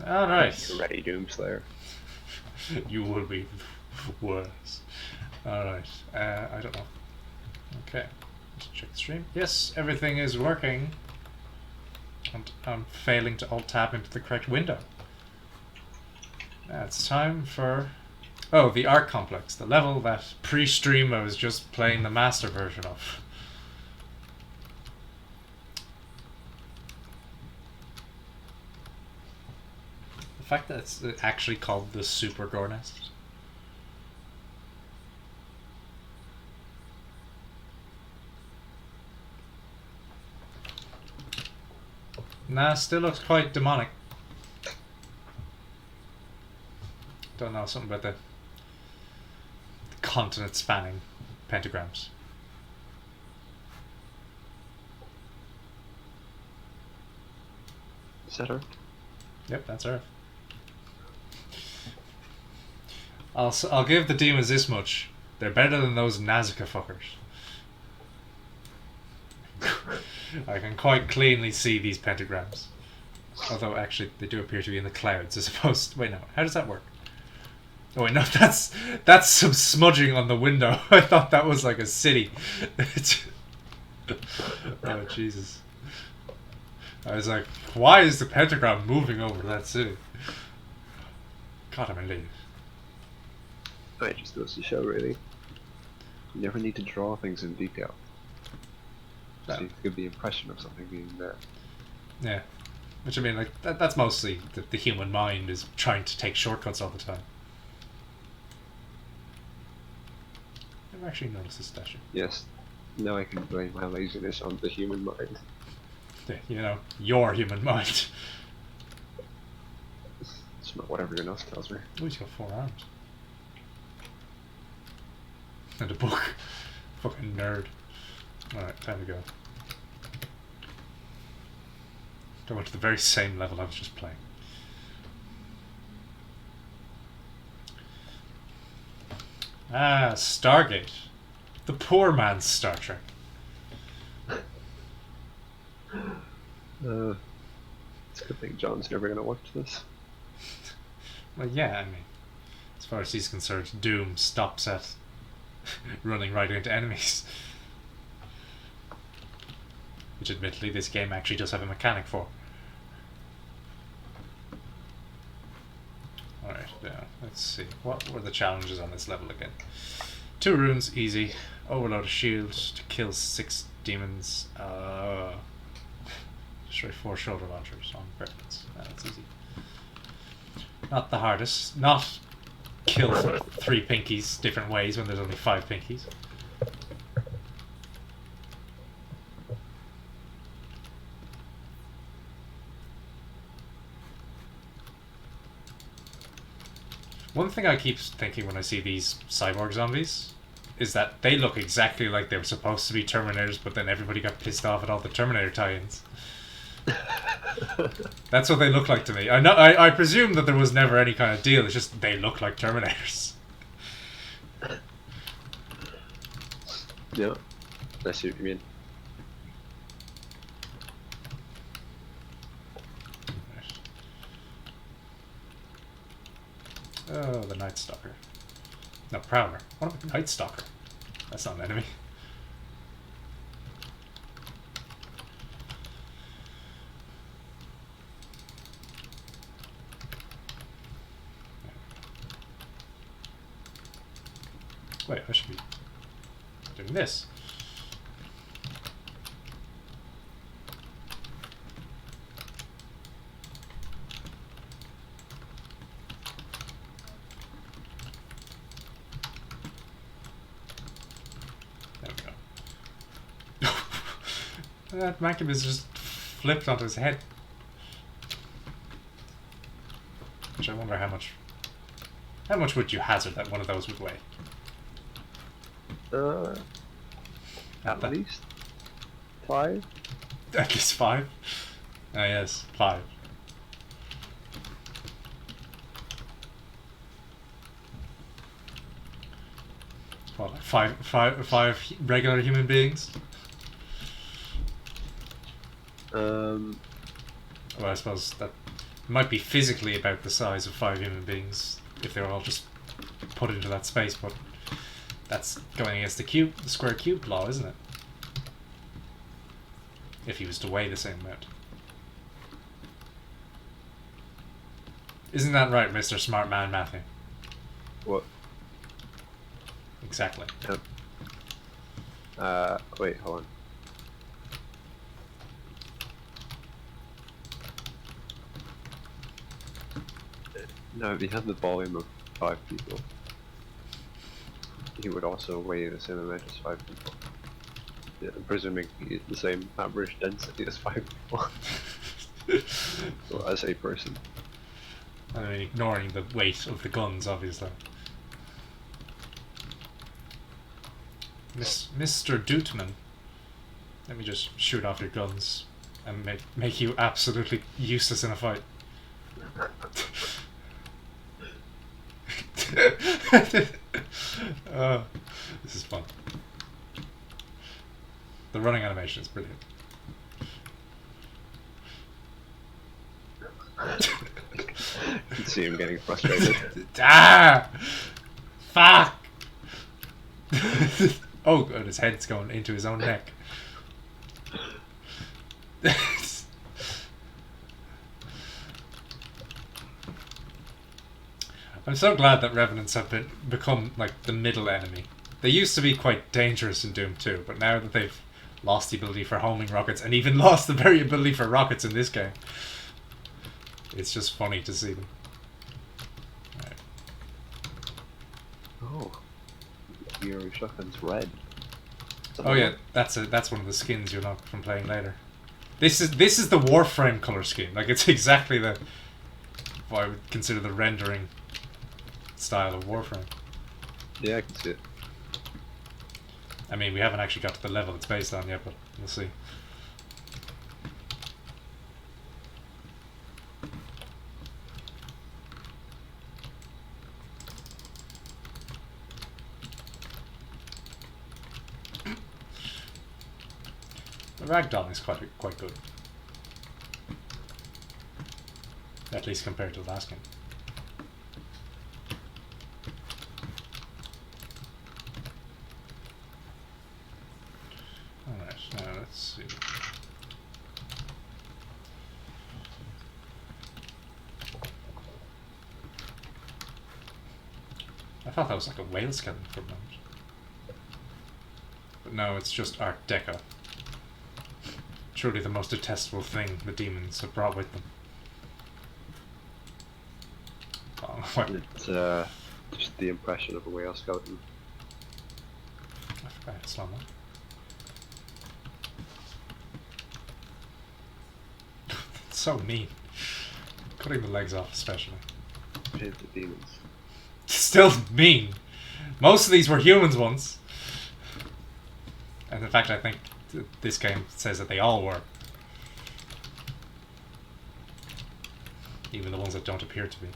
Alright. You're ready, Doomslayer. You will be worse. Alright. I don't know. Okay. Let's check the stream. Yes, everything is working. And I'm failing to alt-tab into the correct window. It's time for... Oh, the art complex. The level that pre-stream I was just playing the master version of. The fact that it's actually called the Super Gore Nest. Nah, still looks quite demonic. Don't know, something about the continent spanning pentagrams. Is that her? Yep, that's Earth. I'll give the demons this much. They're better than those Nazca fuckers. I can quite cleanly see these pentagrams. Although, actually, they do appear to be in the clouds as opposed to... Wait, no. How does that work? Oh, wait, no. That's some smudging on the window. I thought that was like a city. Oh, Jesus. I was like, why is the pentagram moving over that city? God, I'm an idiot. It just goes to show, really. You never need to draw things in detail. No. So you give the impression of something being there. Yeah. Which, I mean, like, that's mostly the human mind is trying to take shortcuts all the time. Never actually noticed this statue. Yes. Now I can blame my laziness on the human mind. Yeah, you know, your human mind. It's not what everyone else tells me. Oh, he's got 4 arms. And a book. Fucking nerd. Alright, time to go. I went to the very same level I was just playing. Ah, Stargate. The poor man's Star Trek. It's a good thing John's never going to watch this. Well, yeah, I mean, as far as he's concerned, Doom stops at running right into enemies. Which, admittedly, this game actually does have a mechanic for. Alright, now, let's see. What were the challenges on this level again? 2 runes, easy. Overload a shield to kill 6 demons. Destroy 4 shoulder launchers on weapons. That's easy. Not the hardest. Not kill 3 pinkies different ways when there's only 5 pinkies. One thing I keep thinking when I see these cyborg zombies is that they look exactly like they were supposed to be Terminators, but then everybody got pissed off at all the Terminator tie-ins. That's what they look like to me. I presume that there was never any kind of deal. It's just they look like Terminators. Yeah, I see what you mean. Oh, the Night Stalker. No, Prowler. What about the Night Stalker? That's not an enemy. Wait, I should be doing this. There we go. That Mancubus just flipped onto his head. Which I wonder how much would you hazard that one of those would weigh? At least 5? At least 5? Ah, yes, 5. What, like five regular human beings? Well, I suppose that It might be physically about the size of 5 human beings if they're all just put into that space, but that's going against the square cube law, isn't it? If he was to weigh the same amount. Isn't that right, Mr. Smart Man Matthew? What? Exactly. Yep. Wait, hold on. No, if he had the volume of 5 people, he would also weigh the same amount as 5 people. Yeah, presuming he the same average density as 5 people. Well, as a person. I mean, ignoring the weight of the guns, obviously. Mr. Dootman, let me just shoot off your guns and make you absolutely useless in a fight. This is fun. The running animation is brilliant. You can see him getting frustrated. Ah! Fuck! Oh, God, his head's going into his own neck. I'm so glad that Revenants have become like the middle enemy. They used to be quite dangerous in Doom 2, but now that they've lost the ability for homing rockets and even lost the very ability for rockets in this game, it's just funny to see them. Right. Oh, your shotgun's red. Oh yeah, that's one of the skins you'll unlock from playing later. This is the Warframe color scheme. Like it's exactly what I would consider the rendering style of Warframe. Yeah, I can see it. I mean, we haven't actually got to the level it's based on yet, but we'll see. The ragdoll is quite good. At least compared to the last game. Alright, now let's see. I thought that was like a whale skeleton for a moment. But no, it's just Art Deco. Truly the most detestable thing the demons have brought with them. Oh, what? It's just the impression of a whale skeleton. I forgot it's slow-mo. It's so mean. Cutting the legs off especially. Paint the demons. Still mean. Most of these were humans once. And in fact I think this game says that they all were. Even the ones that don't appear to be.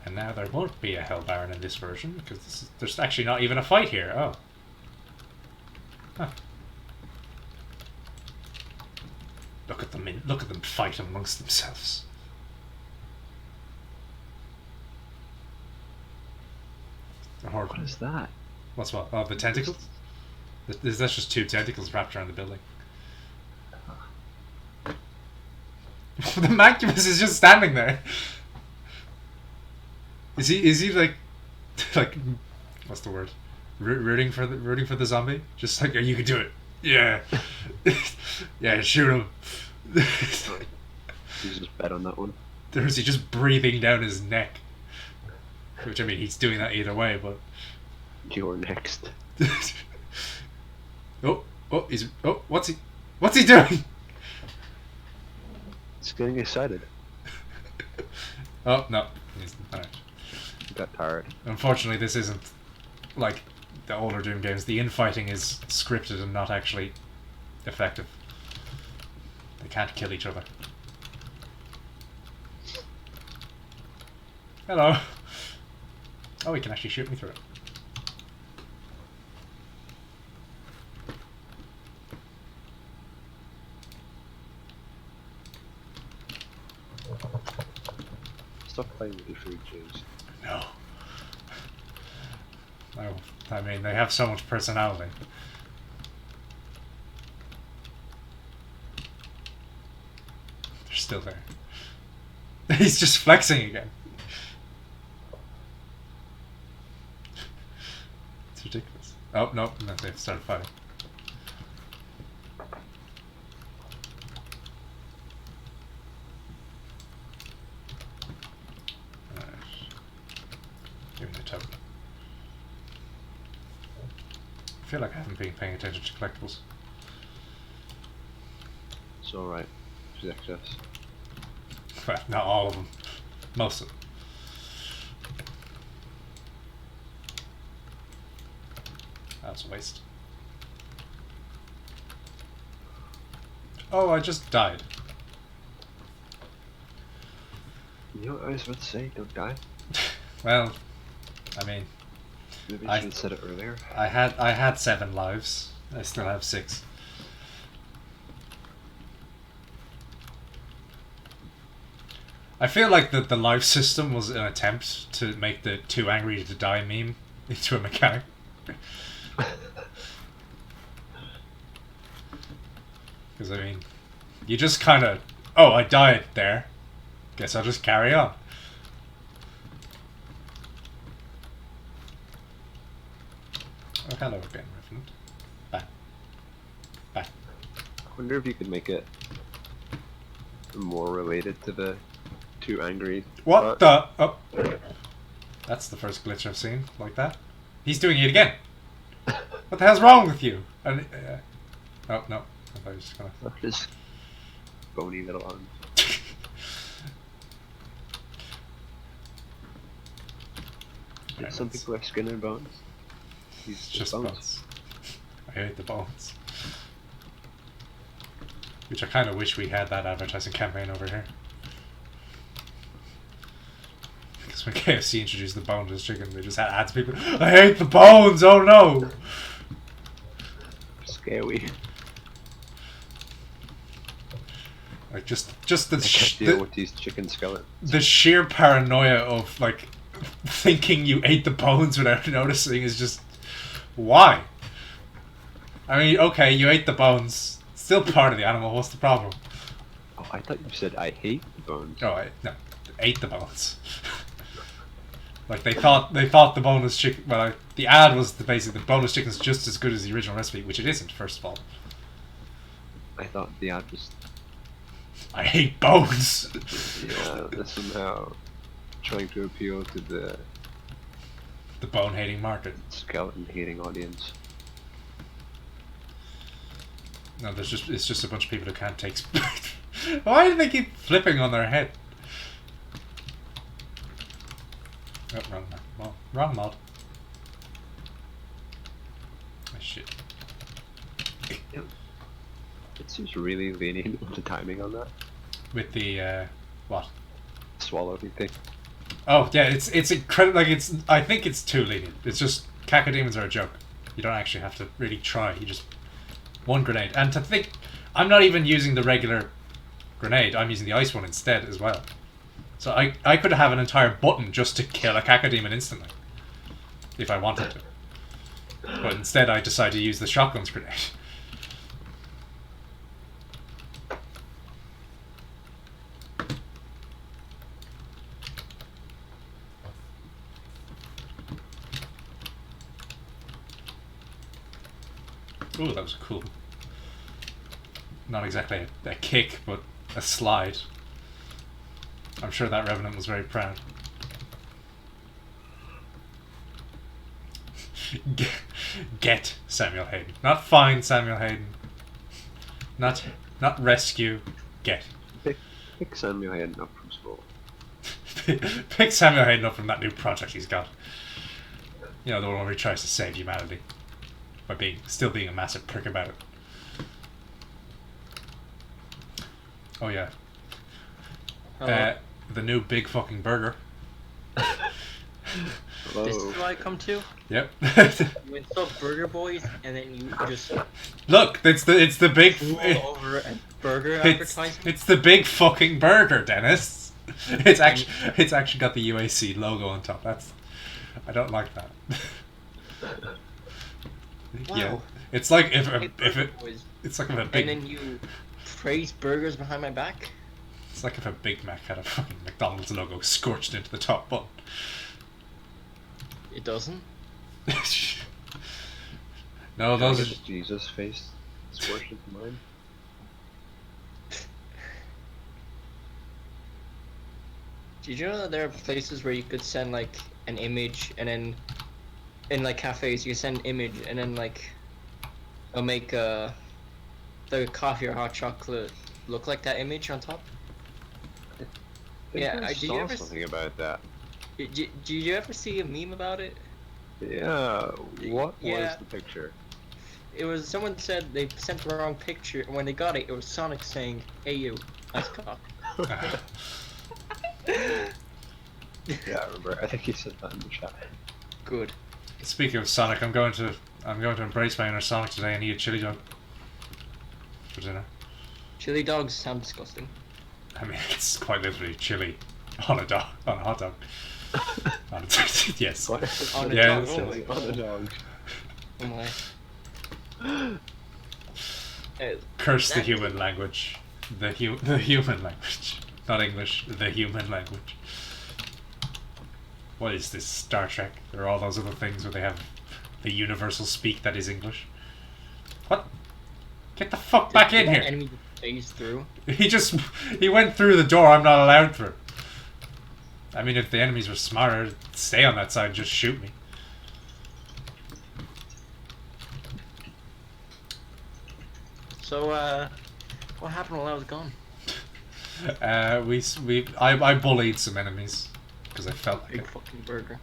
And now there won't be a Hell Baron in this version because there's actually not even a fight here. Oh. Huh. Look at them fight amongst themselves. What is that? What's what? Oh, the tentacles? That's just 2 tentacles wrapped around the building. The Mancubus is just standing there. Is he like what's the word? Rooting for the zombie? Just like, oh, you can do it. Yeah. Yeah, shoot him. He's just bet on that one. Or is he just breathing down his neck? Which, I mean, he's doing that either way, but... You're next. What's he doing? He's getting excited. Oh, no. Alright. He got tired. Unfortunately, this isn't like the older Doom games. The infighting is scripted and not actually effective. They can't kill each other. Hello. Oh, he can actually shoot me through it. Stop playing with your food, James. No. No. I mean, they have so much personality. They're still there. He's just flexing again. It's ridiculous. Oh, no, they've started fighting. Alright. Give me the token. I feel like I haven't been paying attention to collectibles. It's alright. She's excess. Well, not all of them. Most of them. That's a waste. Oh, I just died. You know what I was about to say? Don't die. Well, I mean, Maybe I should have said it earlier. I had 7 lives. I still have 6. I feel like the life system was an attempt to make the too angry to die meme into a mechanic. Because, I mean, you just kind of... Oh, I died there. Guess I'll just carry on. Oh, hello again, Revenant. Back. Back. I wonder if you could make it more related to the too angry. What the... Oh. That's the first glitch I've seen like that. He's doing it again. What the hell's wrong with you? And, oh, no. I thought he was just gonna... His bony little arms. Some people have skin and bones. He's just bones. I hate the bones. Which I kind of wish we had that advertising campaign over here. Because when KFC introduced the boneless chicken, they just had ads to people. I hate the bones. Oh no! Scary. Like just I can't deal with these chicken skeletons. The sheer paranoia of like thinking you ate the bones without noticing is just why? I mean, okay, you ate the bones. Still part of the animal. What's the problem? Oh, I thought you said I hate the bones. Oh, no, ate the bones. Like they thought the boneless chicken. Well, the ad was basically the boneless chicken's just as good as the original recipe, which it isn't. First of all, I thought the ad was. I hate bones. Yeah, that's somehow trying to appeal to the bone hating market. skeleton hating audience. No, it's just a bunch of people who can't take. Why do they keep flipping on their head? Oh, wrong mod. Well, wrong mod. Oh, shit. It seems really lenient with the timing on that. With the what? Swallowing thing. Oh yeah, it's incredible. Like I think it's too lenient. It's just cacodemons are a joke. You don't actually have to really try. You just one grenade, and to think, I'm not even using the regular grenade. I'm using the ice one instead as well. So I could have an entire button just to kill a cacodemon instantly, if I wanted to. But instead, I decided to use the shotgun's grenade. Ooh, that was cool. Not exactly a kick, but a slide. I'm sure that Revenant was very proud. Get Samuel Hayden. Not find Samuel Hayden. Not rescue. Get. Pick Samuel Hayden up from school. Pick Samuel Hayden up from that new project he's got. You know, the one where he tries to save humanity. By still being a massive prick about it. Oh yeah. The new big fucking burger. This Hello. is what I come to. Yep. You install Burger Boys, and then you just Look, it's the big. pull over a burger It's, advertisement. it's the big fucking burger, Dennis. It's actually got the UAC logo on top. I don't like that. Yeah, Wow. it's like Hey, if Burger it Boys. it's like if a And big then you praise burgers behind my back. it's like if a Big Mac had a fucking McDonald's logo scorched into the top bun. It doesn't. No, those are Just Jesus face squished into mine. Did you know that there are places where you could send like an image, and then in like cafes you send an image, and then like it'll make the coffee or hot chocolate look like that image on top? I think Yeah, I did you saw ever something about that. Did you ever see a meme about it? Yeah, what Yeah. was the picture? It was someone said they sent the wrong picture, and when they got it, it was Sonic saying, "Hey you, nice cock." Yeah, I remember. I think he said that in the chat. Good. Speaking of Sonic, I'm going to embrace my inner Sonic today and eat a chili dog for dinner. Chili dogs sound disgusting. I mean, it's quite literally chili on a hot dog. On a, yes. What? On a Yeah, dog it's- only. On a dog. Oh my. Curse the That- human language. The human language. Not English, the human language. What is this, Star Trek? There are all those other things where they have the universal speak that is English. What? Get the fuck back Did in that here! enemy just phase through? He went through the door I'm not allowed through. I mean, if the enemies were smarter, stay on that side and just shoot me. So, what happened while I was gone? I bullied some enemies because I felt like Big it. fucking burger.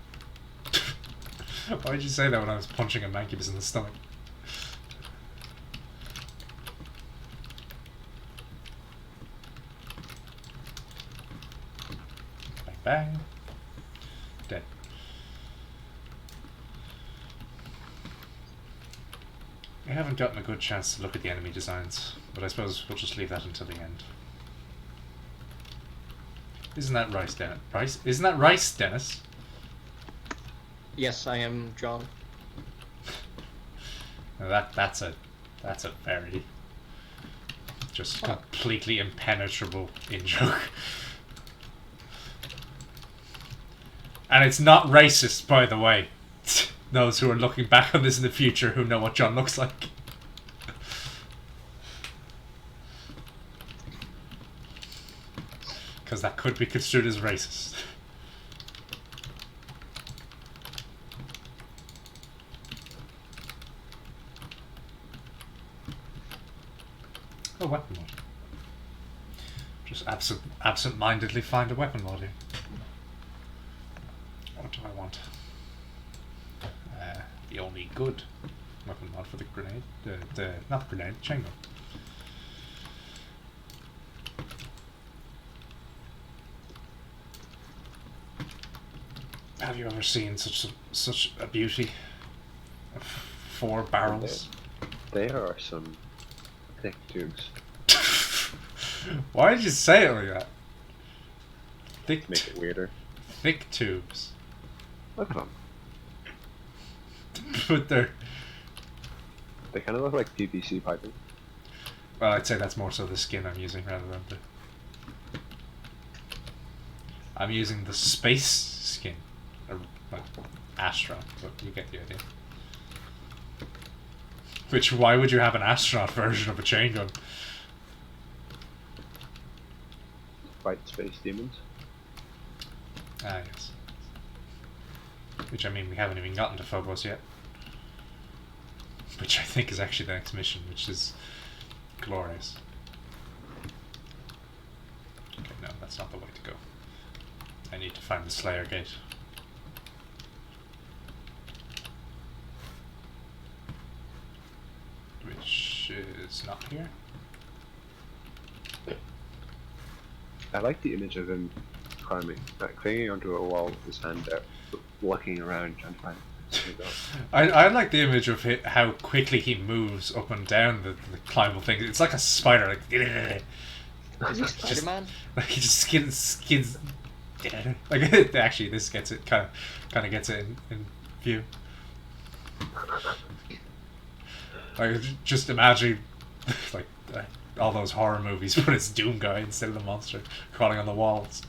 Why did you say that when I was punching a mancubus in the stomach? Bang bang. Dead. I haven't gotten a good chance to look at the enemy designs, but I suppose we'll just leave that until the end. Isn't that rice, Dennis? Rice? Isn't that rice, Dennis? Yes, I am John. Now that's a very just completely impenetrable in-joke. And it's not racist, by the way. Those who are looking back on this in the future who know what John looks like. Because that could be construed as racist. Oh, weapon mod. Just absent-mindedly find a weapon mod here. What do I want? The only good weapon mod for the grenade. Not the grenade, chain gun. Have you ever seen such a beauty? 4 barrels. They are some thick tubes. Why did you say it like that? Thick, Make it weirder. thick tubes. Look at them. But they're. They kind of look like PVC piping. Well, I'd say that's more so the skin I'm using rather than the. I'm using the space skin. Or, like, astronaut, but you get the idea. Which, why would you have an astronaut version of a chain gun? Fight space demons. Ah, yes. Which, I mean, we haven't even gotten to Phobos yet. Which I think is actually the next mission, which is glorious. Okay, no, that's not the way to go. I need to find the Slayer Gate. Which is not here. I like the image of him climbing, like clinging onto a wall with his hand out, walking around trying to find it. I like the image of how quickly he moves up and down the climbable thing. It's like a spider, like Is he Spider-Man? like he just skids. Like actually, this gets it kind of gets it in view. Like just imagine like all those horror movies, but it's Doom guy instead of the monster crawling on the walls.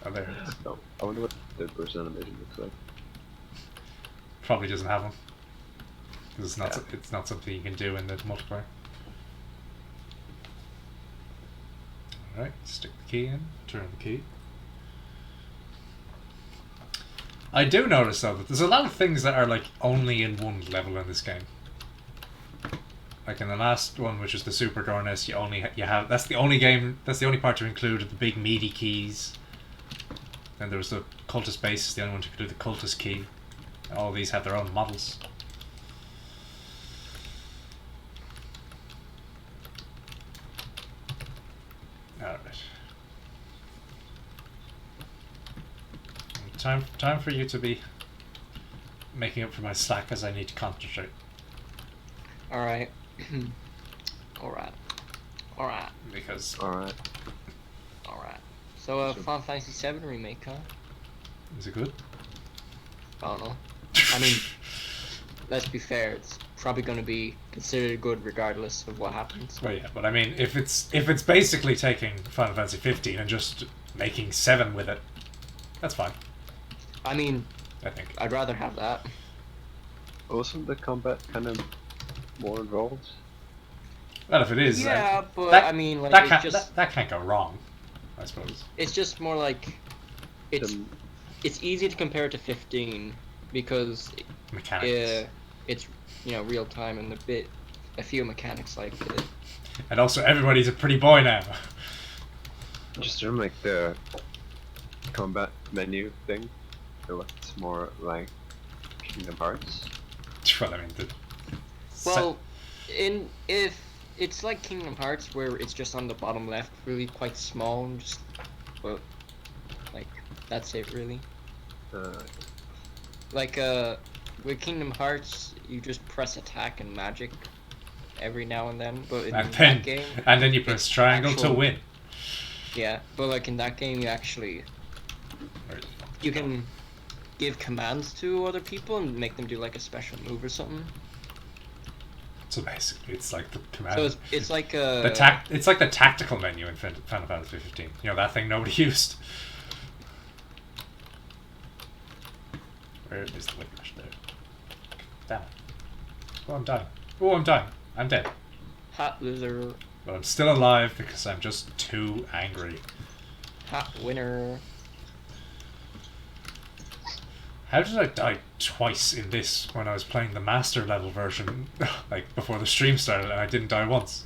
Oh, there it is. No, I wonder what third-person animation looks like. Probably doesn't have them. 'Cause it's not. Yeah. It's not something you can do in the multiplayer. All right, stick the key in. Turn the key. I do notice though that there's a lot of things that are like only in one level in this game. Like in the last one, which is the Super Dorness, you have that's the only game, that's the only part to include the big meaty keys. Then there was the cultist base, the only one to include the cultist key. All these have their own models. Alright. Time for you to be making up for my slack as I need to concentrate. Alright. Alright. Alright. Because Alright. Alright. So, Final Fantasy VII Remake, huh? is it good? I don't know. I mean, let's be fair, it's probably going to be considered good regardless of what happens. Well, yeah, but I mean, if it's basically taking Final Fantasy 15 and just making 7 with it, that's fine. I mean, I think. I'd rather have that. Wasn't the combat kind of more involved? Well, if it is, Yeah, but that, I mean, like, that it's can't just that can't go wrong, I suppose. it's just more like it's easy to compare it to 15 because Mechanics. it's real time and a few mechanics like it. And also, everybody's a pretty boy now. Just remember like the combat menu thing. It looks more like Kingdom Hearts. Well, I mean, Well, if it's like Kingdom Hearts where it's just on the bottom left, really quite small, and just like that's it really. Like with Kingdom Hearts, you just press attack and magic every now and then, but in that game, and then you press triangle to win. Yeah, but like in that game, you can give commands to other people and make them do like a special move or something. So basically, it's like the command. So it's like It's like the tactical menu in Final Fantasy 15. You know, that thing nobody used. Where is the whiplash there? Damn it. Oh, I'm dying. Oh, I'm dying. I'm dead. hot loser, But I'm still alive because I'm just too angry. hot winner. How did I die twice in this when I was playing the master level version, like before the stream started, and I didn't die once?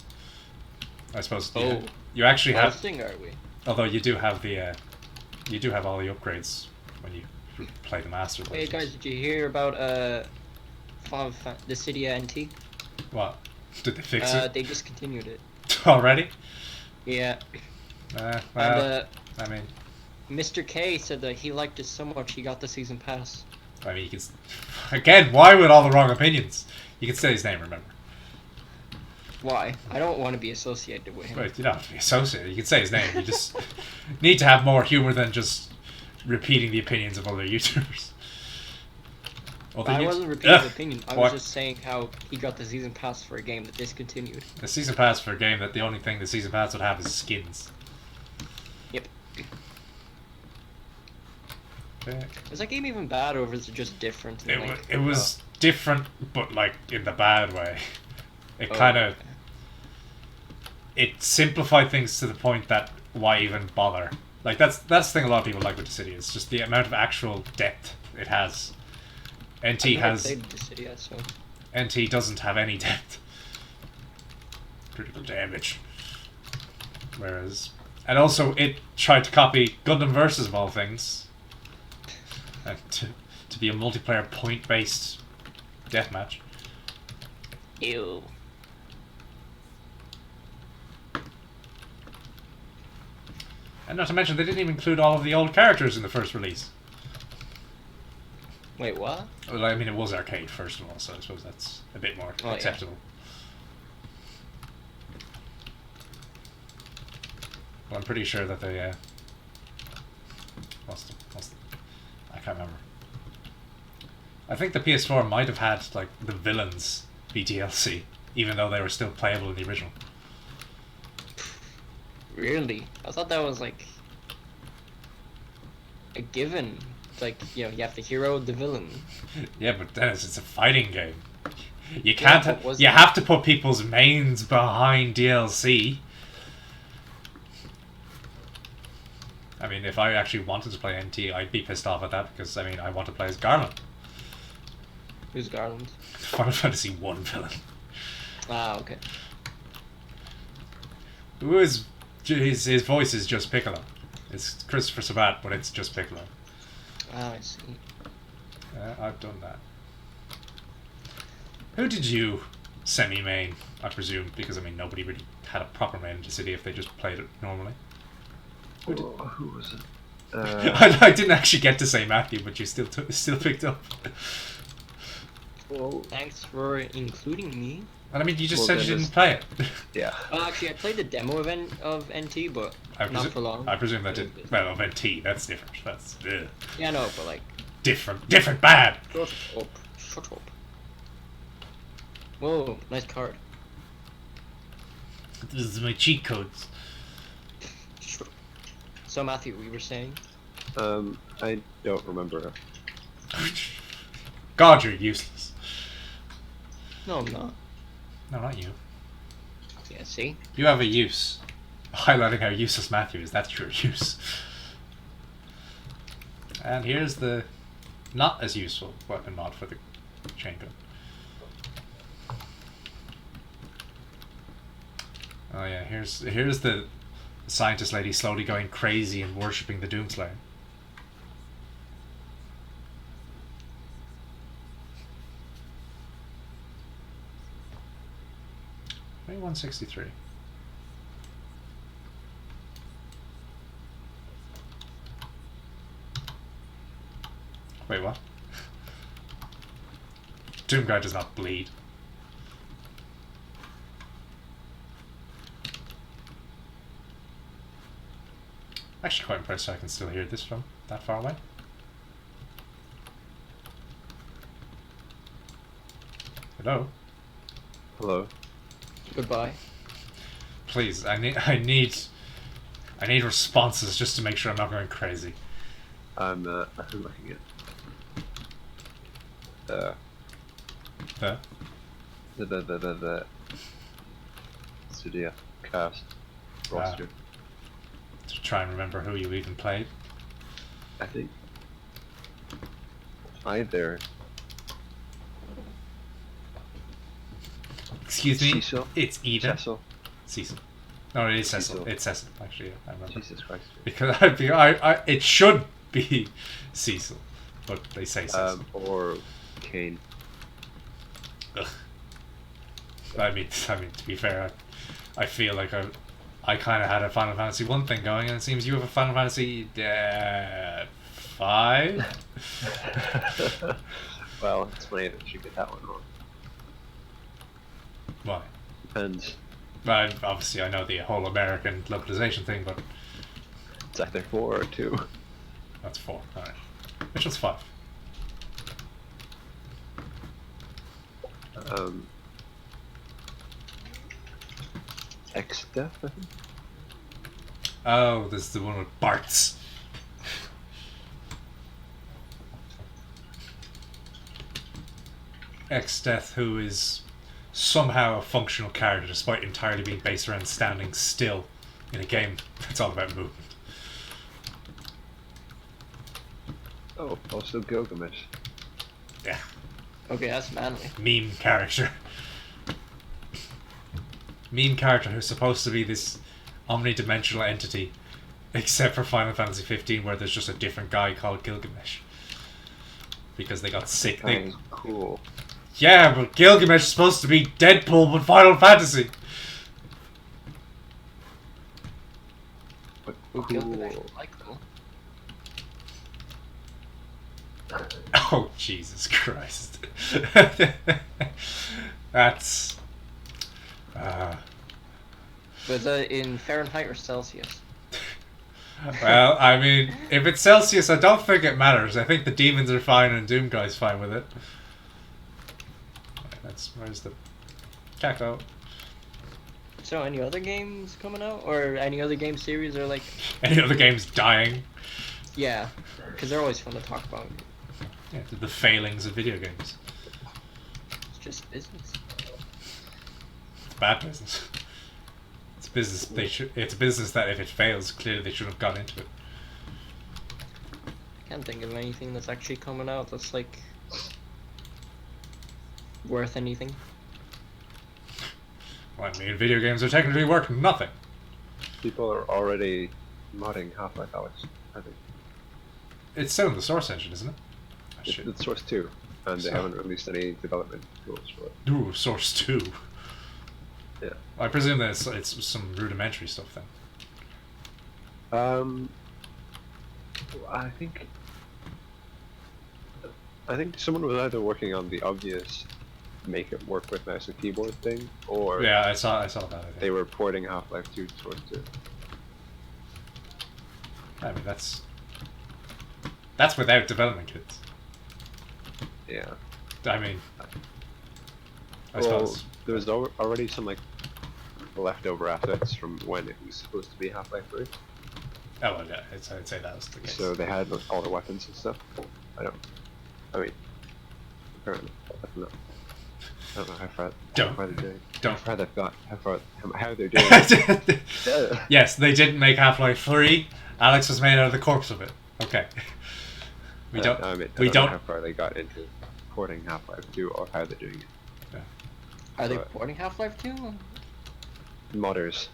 I suppose. Oh, you actually have. Boasting, are we? Although you do have the, you do have all the upgrades when you play the master version. Hey guys, did you hear about the Cydia NT? What? Did they fix it They discontinued it. already? Yeah. Well, And I mean, Mr. K said that he liked it so much he got the season pass. I mean, you can. Again, why with all the wrong opinions? You can say his name. Remember. Why? I don't want to be associated with him. Right, you don't have to be associated. You can say his name. You just need to have more humor than just repeating the opinions of other YouTubers. I wasn't repeating the opinion. I was just saying how he got the season pass for a game that discontinued. The season pass for a game that the only thing the season pass would have is skins. Yep. Okay. Is that game even bad, or is it just different? And It was different, but like in the bad way. It Oh, kind of it simplified things to the point that why even bother? Like that's the thing a lot of people like with the city. It's just the amount of actual depth it has. NT I've never has played Dissidia, so NT doesn't have any depth. Critical damage. Whereas, and also it tried to copy Gundam Versus of all things, and to be a multiplayer point-based deathmatch. ew. And not to mention, they didn't even include all of the old characters in the first release. Wait, what? Well, I mean, it was arcade first of all, so I suppose that's a bit more Oh, yeah. acceptable. Well, I'm pretty sure that they what's the, I can't remember. I think the PS4 might have had like the villains BTLC, even though they were still playable in the original. Really? I thought that was like a given. Like, you have the hero, the villain. Yeah, but Dennis, it's a fighting game. You can't. but You have to put people's mains behind DLC. I mean, if I actually wanted to play NT, I'd be pissed off at that because I mean, I want to play as Garland. Who's Garland? Final Fantasy 1 villain. Ah, okay. Who is his voice is just Piccolo. It's Christopher Sabat, but it's just Piccolo. Ah, I see. I've done that. Who did you semi-main, I presume? Because, I mean, nobody really had a proper main in the city if they just played it normally. Who was it? I didn't actually get to say Matthew, but you still picked up. Well, Thanks for including me. And I mean, you just Well, said you Dennis- didn't play it. yeah. Well, actually, I played the demo of NT, but not for long. I presume that didn't. Well, of NT, that's different. That's Yeah, no, but like... different bad. Shut up. Shut up. Whoa, nice card. This is my cheat codes. Shut up. So, Matthew, we were saying? I don't remember. God, you're useless. No, I'm not. No, not you. Yeah, see? You have a use. Highlighting how useless Matthew is, that's your use. And here's the not as useful weapon mod for the chain gun. Oh yeah, here's the scientist lady slowly going crazy and worshipping the Doomslayer. Maybe 163. Wait, what? Doomguy does not bleed. Actually quite impressed I can still hear this from that far away. Hello? Hello. Goodbye. Please, I need responses just to make sure I'm not going crazy. I'm looking at The the studio cast roster. to try and remember who you even played. I think either Excuse me. Cecil? It's either Cecil. Cecil. No, it is Cecil. Cecil. It's Cecil. Actually, I remember. Jesus Christ. Because it should be Cecil, but they say Cecil. Or Kane. Ugh. I mean, to be fair, I feel like I kind of had a Final Fantasy 1 thing going, and it seems you have a Final Fantasy 5. Well, it's funny that you get that one wrong. Why? Depends. Well, obviously, I know the whole American localization thing, but It's either 4 or 2. that's 4. All right, which was 5. X-Death, I think? Oh, this is the one with Bart's. X-Death, who is somehow a functional character despite entirely being based around standing still in a game that's all about movement. Oh, also Gilgamesh. Yeah, Okay, that's manly. meme character. Meme character who's supposed to be this omnidimensional entity, except for Final Fantasy 15, where there's just a different guy called Gilgamesh. Because they got sick. That was cool. Yeah, but Gilgamesh is supposed to be Deadpool with Final Fantasy. But Who cool. killed the Michael? Oh, Jesus Christ. That's... Was it in Fahrenheit or Celsius? Well, I mean, if it's Celsius, I don't think it matters. I think the demons are fine and Doom Guy's fine with it. Right, where's the Caco? So, any other games coming out, or any other game series, or like? Any other games dying? Yeah, because they're always fun to talk about. Yeah, the failings of video games. It's just business. It's bad business. It's business. It's a business that if it fails, clearly they shouldn't have got into it. I can't think of anything that's actually coming out that's like worth anything. Well, I mean, video games are technically worth nothing. People are already modding Half-Life Alex, I think. It's still in the Source engine, isn't it? Oh, shit. It's Source 2, and they So- haven't released any development tools for it. Ooh, Source 2. Yeah. I presume that it's some rudimentary stuff then. I think someone was either working on the obvious make it work with mouse and keyboard thing, or Yeah, I saw that. I think. they were porting Half-Life 2 to Source 2. I mean, that's without development kits. Yeah. I mean, I Well, suppose. there was already some like leftover assets from when it was supposed to be Half-Life 3. Oh, well, yeah, I'd say that was the case. So they had like, all the weapons and stuff. I mean, apparently, I don't know how far they're doing. Don't. How far they've got. How they're doing. Yes, they didn't make Half-Life 3. Alex was made out of the corpse of it. Okay. We don't. I mean, I we don't know don't. how far they got into porting Half-Life 2 or how they're doing it. Are they But- porting Half-Life 2? Modders.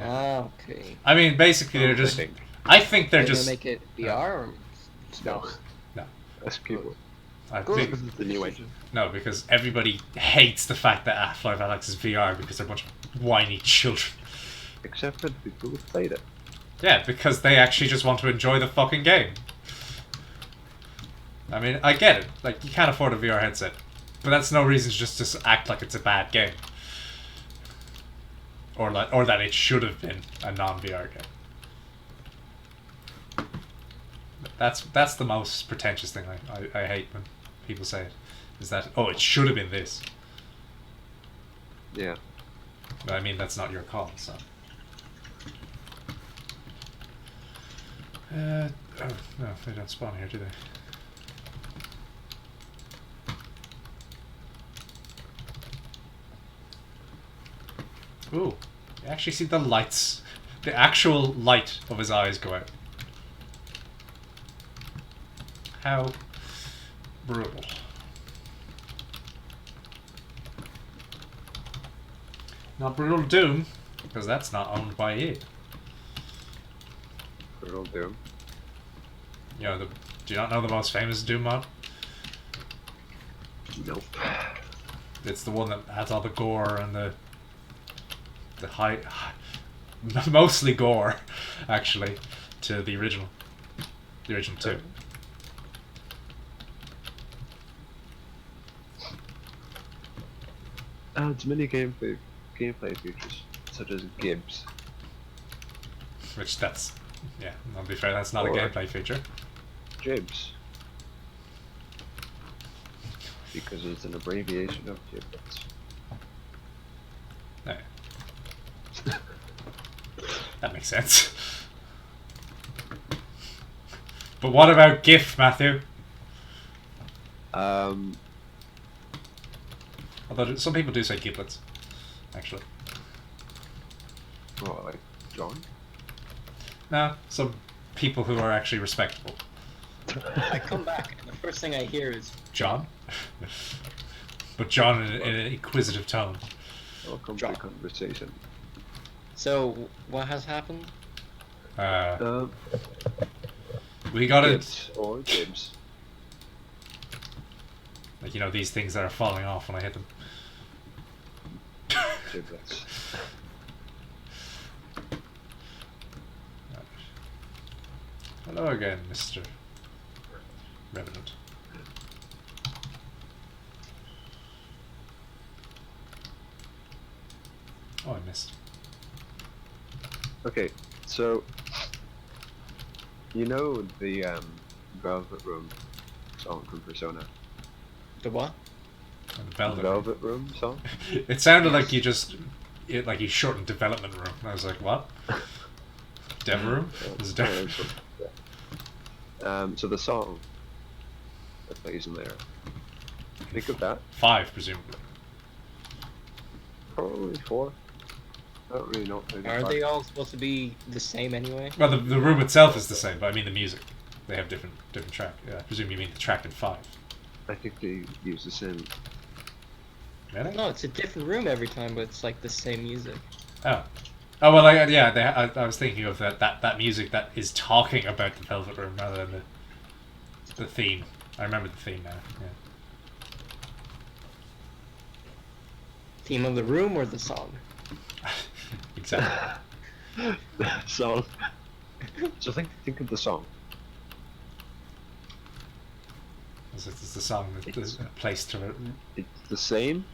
Ah, okay. I mean, basically, they're just. I think they're Are they just. gonna make it VR or No. stealth? That's keyboard. I Good. think, This is the new engine. no, because everybody hates the fact that Half-Life Alex is VR because they're a bunch of whiny children. Except for the people who played it. Yeah, because they actually just want to enjoy the fucking game. I mean, I get it. Like, you can't afford a VR headset. But that's no reason just to act like it's a bad game. Or that it should have been a non-VR game. That's the most pretentious thing I hate when people say it. Is that, oh, it should have been this. Yeah. But I mean, that's not your call, so. Oh, no, they don't spawn here, do they? Ooh, you actually see the lights. The actual light of his eyes go out. How brutal. Not Brutal Doom, because that's not owned by it. Brutal Doom. You know, do you not know the most famous Doom mod? Nope. It's the one that has all the gore and the high mostly gore, actually, to the original. The original 2. Adds many gameplay features, such as Gibbs. Which that's, yeah, I'll be fair, that's not a Or- gameplay feature. Jibs. Because it's an abbreviation of giblets. No. That makes sense. But what about GIF, Matthew? Although some people do say giblets, actually. What, like John? No, some people who are actually respectable. I come back and the first thing I hear is John? But John in an inquisitive tone. Welcome John. to the conversation. so. What has happened? We got it. Gibbs or Gibbs. Like, you know, these things that are falling off when I hit them. Giblets. Hello again, Mr. Revenant. Oh, I missed. Okay, so you know the Velvet Room song from Persona? The what? And The Velvet. Velvet Room song? It sounded like Yes. you just, like you shortened development room. And I was like, what? Dev room? Is it dev? Oh, that's what- yeah. So the song that plays in there, think of that. 5, presumably. Probably 4. I don't really know. Maybe Are 5. they all supposed to be the same anyway? Well, the room itself is the same, but I mean the music. They have different track. Yeah, I presume you mean the track in 5. I think they use the same. Really? No, it's a different room every time, but it's like the same music. Oh. Oh well, yeah. I was thinking of that music that is talking about the Velvet Room rather than the theme. I remember the theme now. Yeah. Theme of the room or the song? Exactly. Song. So think of the song. It's the song that is a place to. It's the same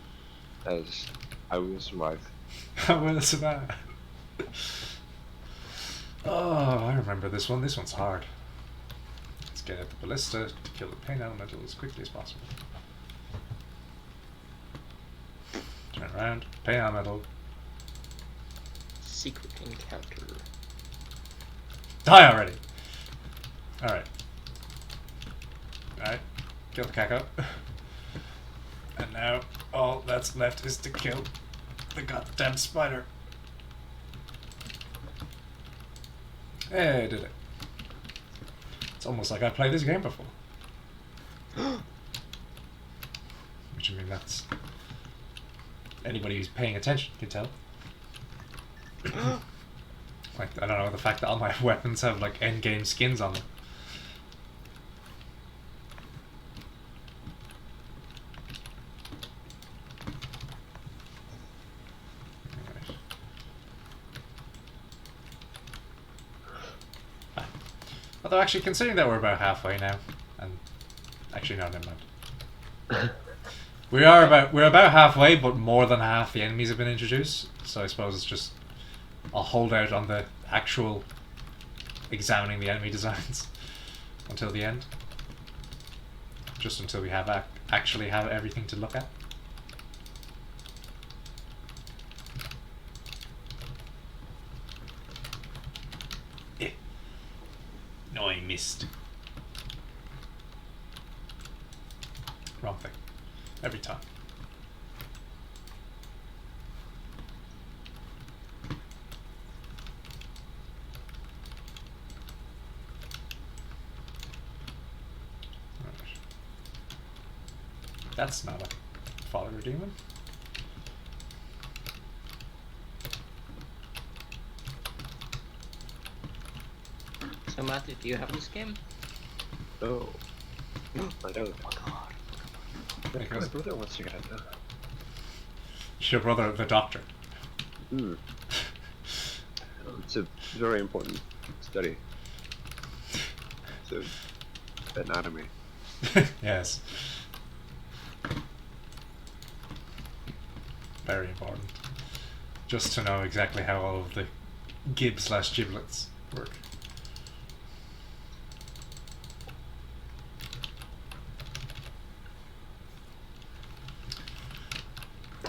as I Will Survive. How well is that? Oh, I remember this one. This one's hard. Let's get at the ballista to kill the pain elemental as quickly as possible. Turn around. Pain elemental. Secret encounter. Die already! Alright. Alright. Kill the Kako. And now all that's left is to kill the goddamn spider. Hey, I did it. It's almost like I played this game before. Which I mean, that's... Anybody who's paying attention can tell. Like, I don't know, the fact that all my weapons have, like, endgame skins on them. Alright. Although, actually, considering that we're about halfway now, and... Actually, no, never mind. We're about halfway, but more than half the enemies have been introduced, so I suppose it's just... I'll hold out on the actual examining the enemy designs until the end. Just until we have actually have everything to look at. Eh. No, I missed. Wrong thing. Every time. That's not a follower demon. So Matthew, do you have this game? Oh. I don't. Oh god. My Because brother wants to get it. your brother, the doctor. Hmm. It's a very important study. It's anatomy. Yes. Very important. Just to know exactly how all of the gib/giblets work.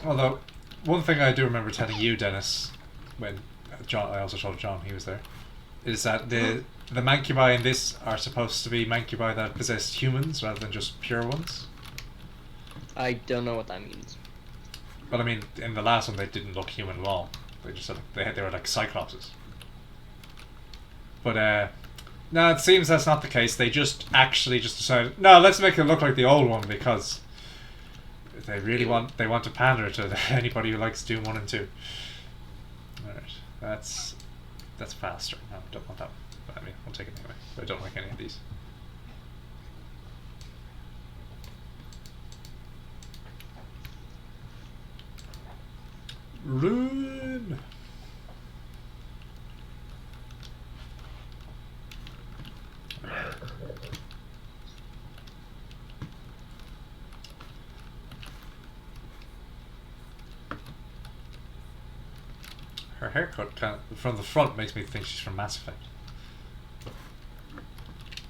Although, one thing I do remember telling you, Dennis, when John, I also told John he was there, is that the mancubi in this are supposed to be mancubi that possess humans rather than just pure ones. I don't know what that means. But I mean, in the last one they didn't look human at all. They just they were like cyclopses. But no, it seems that's not the case. They just decided, no, let's make it look like the old one because they really want to pander to anybody who likes Doom 1 and 2. Alright, that's faster. No, don't want that one. But I mean, I'll take it anyway. But I don't like any of these. Run! Her haircut from the front makes me think she's from Mass Effect.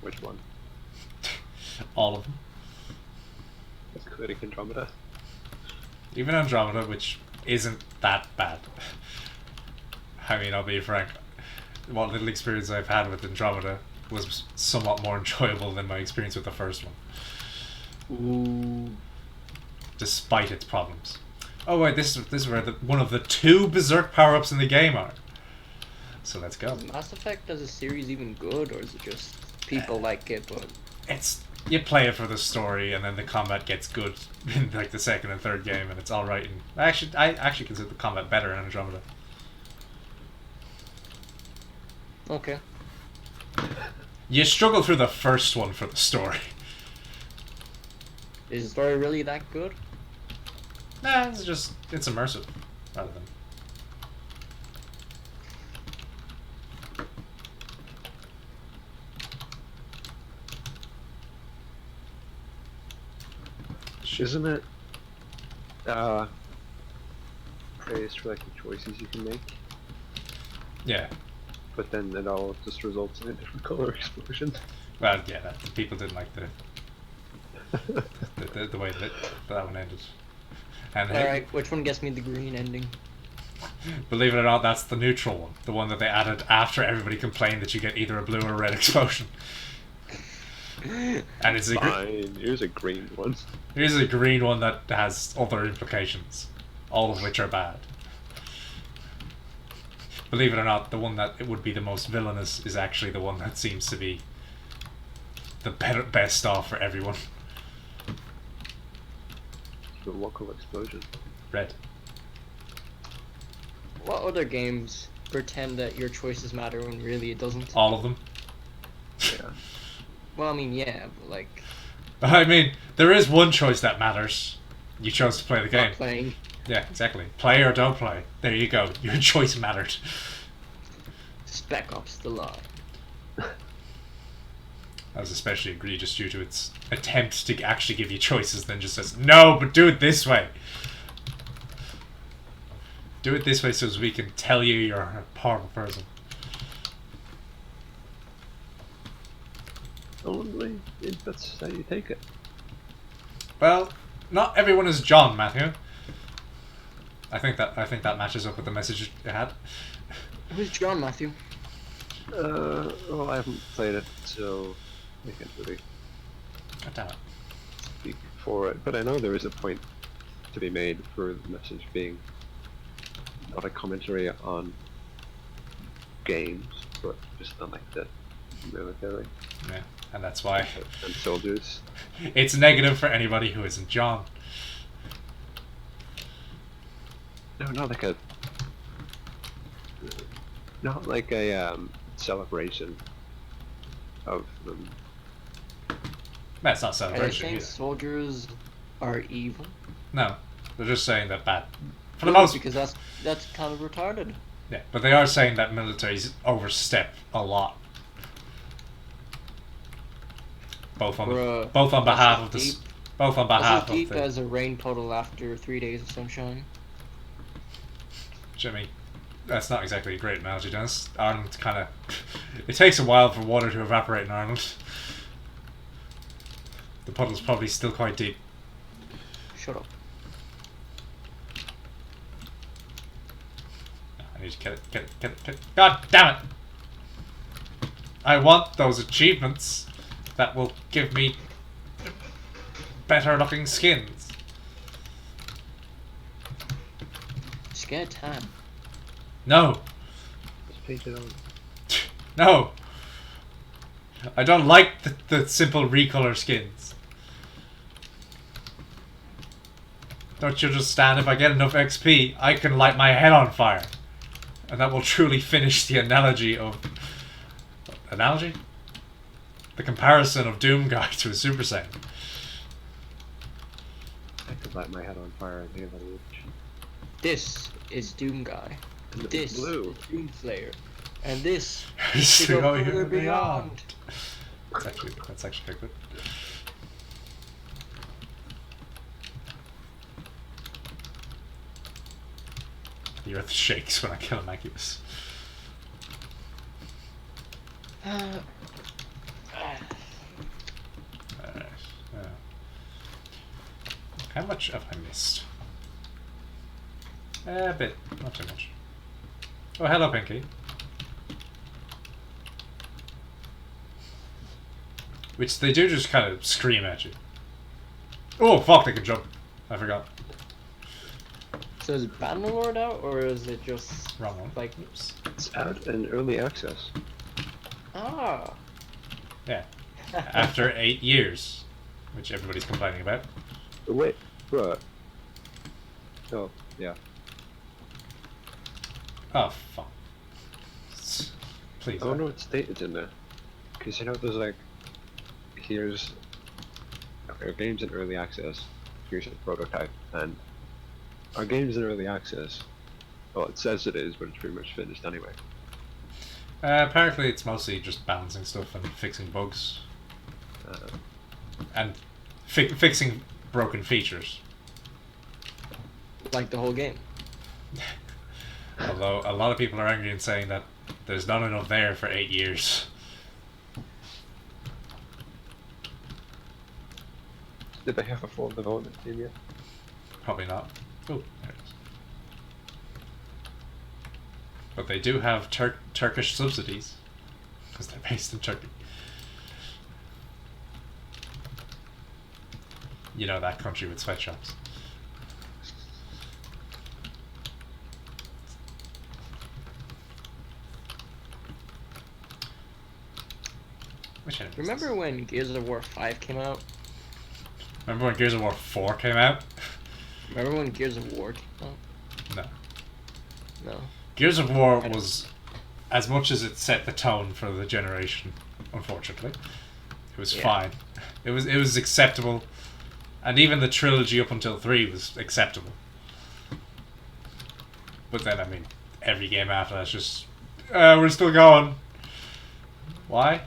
Which one? All of them. Including Andromeda. Even Andromeda, which isn't that bad. I mean, I'll be frank. What little experience I've had with Andromeda was somewhat more enjoyable than my experience with the first one. Ooh. Despite its problems. Oh wait, this is where one of the 2 Berserk power-ups in the game are. So let's go. Is Mass Effect as a series even good, or is it just people like it, but... You play it for the story, and then the combat gets good in like the second and third game, and it's all right. And I actually consider the combat better in Andromeda. Okay. You struggle through the first one for the story. Is the story really that good? Nah, it's immersive, rather than. Isn't it praised for like the choices you can make? Yeah. But then it all just results in a different color explosion. Well, yeah, the people didn't like the way that one ended. And Alright, which one gets me the green ending? believe it or not, that's the neutral one. The one that they added after everybody complained that you get either a blue or a red explosion. And it's Fine, here's a green one. Here's a green one that has other implications, all of which are bad. Believe it or not, the one that it would be the most villainous is actually the one that seems to be the best off for everyone. The local explosion. Red. What other games pretend that your choices matter when really it doesn't? All of them. Yeah. Well, I mean, yeah, but like... I mean, there is one choice that matters. You chose to play the game. Not playing. Yeah, exactly. Play or don't play. There you go. Your choice mattered. Spec Ops The Line. That was especially egregious due to its attempt to actually give you choices, then just says, no, but do it this way. Do it this way so as we can tell you you're a powerful person. Only that's how you take it. Well, not everyone is John, Matthew. I think that matches up with the message it had. Who's John, Matthew? Well, I haven't played it, so I can't really God damn it. speak for it. But I know there is a point to be made for the message being not a commentary on games, but just on like the military Yeah, and that's why and soldiers. it's negative for anybody who isn't John. No, not like a celebration of them. That's not Are they celebration saying either. soldiers are evil? No, they're just saying that bad. For the No, most, because that's kind of retarded. yeah, but they are saying that militaries overstep a lot. Both on Bruh, both on that's behalf as of the deep- both on That's behalf as of deep the as a rain puddle after 3 days of sunshine. Jimmy. That's not exactly a great analogy, Dennis. Ireland kind of it takes a while for water to evaporate in Ireland. The puddle's probably still quite deep. Shut up. I need to get it. God damn it! I want those achievements that will give me better looking skins. Just get a tan. No. Just paint it on. No. I don't like the simple recolor skins. Don't you understand? If I get enough XP, I can light my head on fire. And that will truly finish the analogy of... Analogy? The comparison of Doom Guy to a Super Saiyan. I could light my head on fire and think about it. This is Doom Guy. And it's This blue. is Doom Slayer. And this To is go the here further beyond. beyond. That's actually quite good. The earth shakes when I kill a Mancubus. Alright. How much have I missed? A bit, not too much. Oh, hello, Pinky. Which they do just kind of scream at you. Oh, fuck, they can jump. I forgot. So is Bannerlord out, or is it just Wrong one. like? Oops. It's out in early access. Ah. Yeah. After 8 years, which everybody's complaining about. Wait, bruh. Oh, yeah. Oh, fuck. Please. I wonder what state it's in there. Because you know, there's like, here's our game's in early access, here's a prototype, and our game's in early access. Well, it says it is, but it's pretty much finished anyway. Apparently it's mostly just balancing stuff and fixing bugs. And fixing broken features. Like the whole game. Although a lot of people are angry and saying that there's not enough there for 8 years. Did they have a full development team yet? Probably not. Oh, there it is. But they do have Turkish subsidies. Because they're based in Turkey. You know, that country with sweatshops. Which enemy is Remember this? when Gears of War 5 came out? Remember when Gears of War 4 came out? Remember when Gears of War came out? No. No. Gears of War was, as much as it set the tone for the generation, unfortunately, it was fine. It was acceptable, and even the trilogy up until 3 was acceptable. But then, I mean, every game after that's just, we're still going. Why?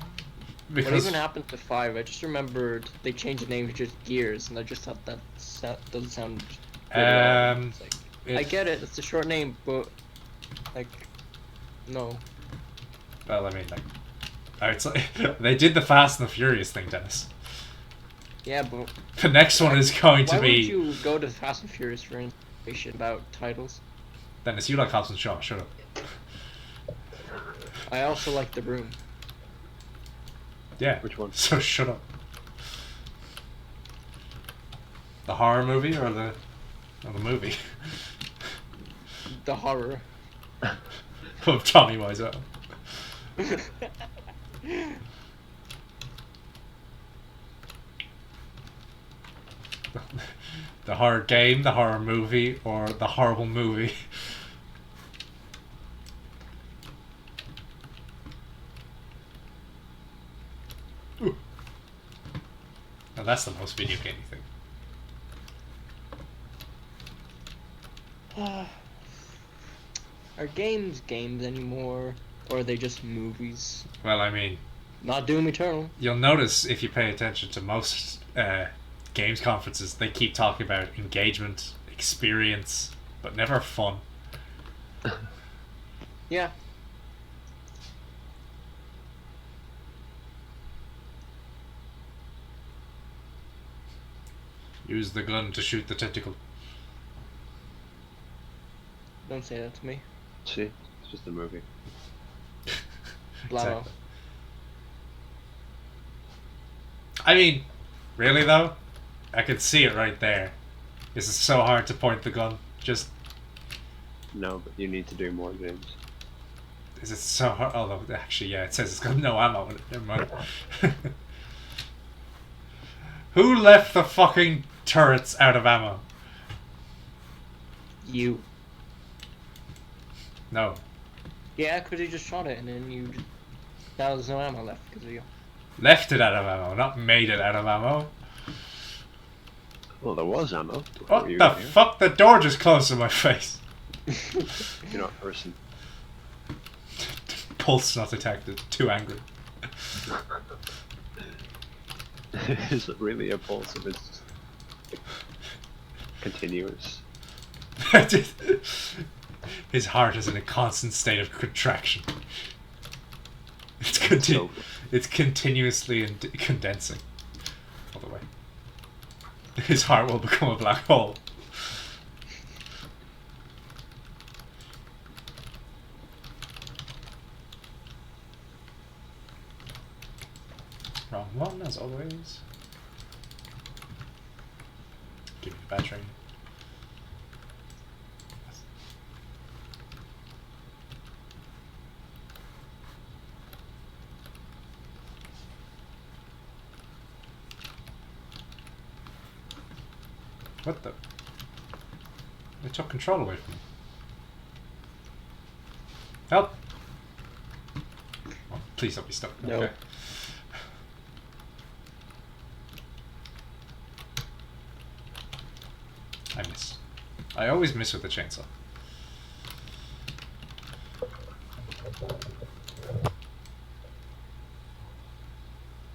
What even happened to 5? I just remembered they changed the name to just Gears, and I just thought that doesn't sound good at all. It's like, I get it, it's a short name, but like, no. Well, I mean, like, it's like they did the Fast and the Furious thing, Dennis. Yeah, but The next one is going to why be. would you go to Fast and Furious for information about titles? Dennis, you like Hobbs and Shaw? Shut up. I also like The Broom. Yeah. Which one? So shut up. The horror movie or the movie? The horror. Of Tommy Wiseau. The horror game, the horror movie, or the horrible movie. Ooh. Now that's the most video gamey thing. Are games anymore, or are they just movies? Well, I mean, Not Doom Eternal. you'll notice if you pay attention to most games conferences, they keep talking about engagement, experience, but never fun. Yeah. Use the gun to shoot the tentacle. Don't say that to me. See, it's just a movie. Blamo. Exactly. I mean, really though? I can see it right there. This is so hard to point the gun. Just, No, but you need to do more games. is it so hard? Although, actually, yeah, it says it's got no ammo in it. Never mind. Who left the fucking turrets out of ammo? You. No. Yeah, because you just shot it, and then you. Now there's no ammo left because of you. Left it out of ammo, not made it out of ammo. Well, there was ammo. What the fuck? The door just closed in my face. You're not a person. Pulse not detected. Too angry. Is it really a pulse if it's just continuous? His heart is in a constant state of contraction. It's So- it's continuously condensing. All the way. His heart will become a black hole. Wrong one, as always. Give me the battery. What the? They took control away from me. Help! Oh, please don't be stuck. No. Okay. I miss. I always miss with the chainsaw.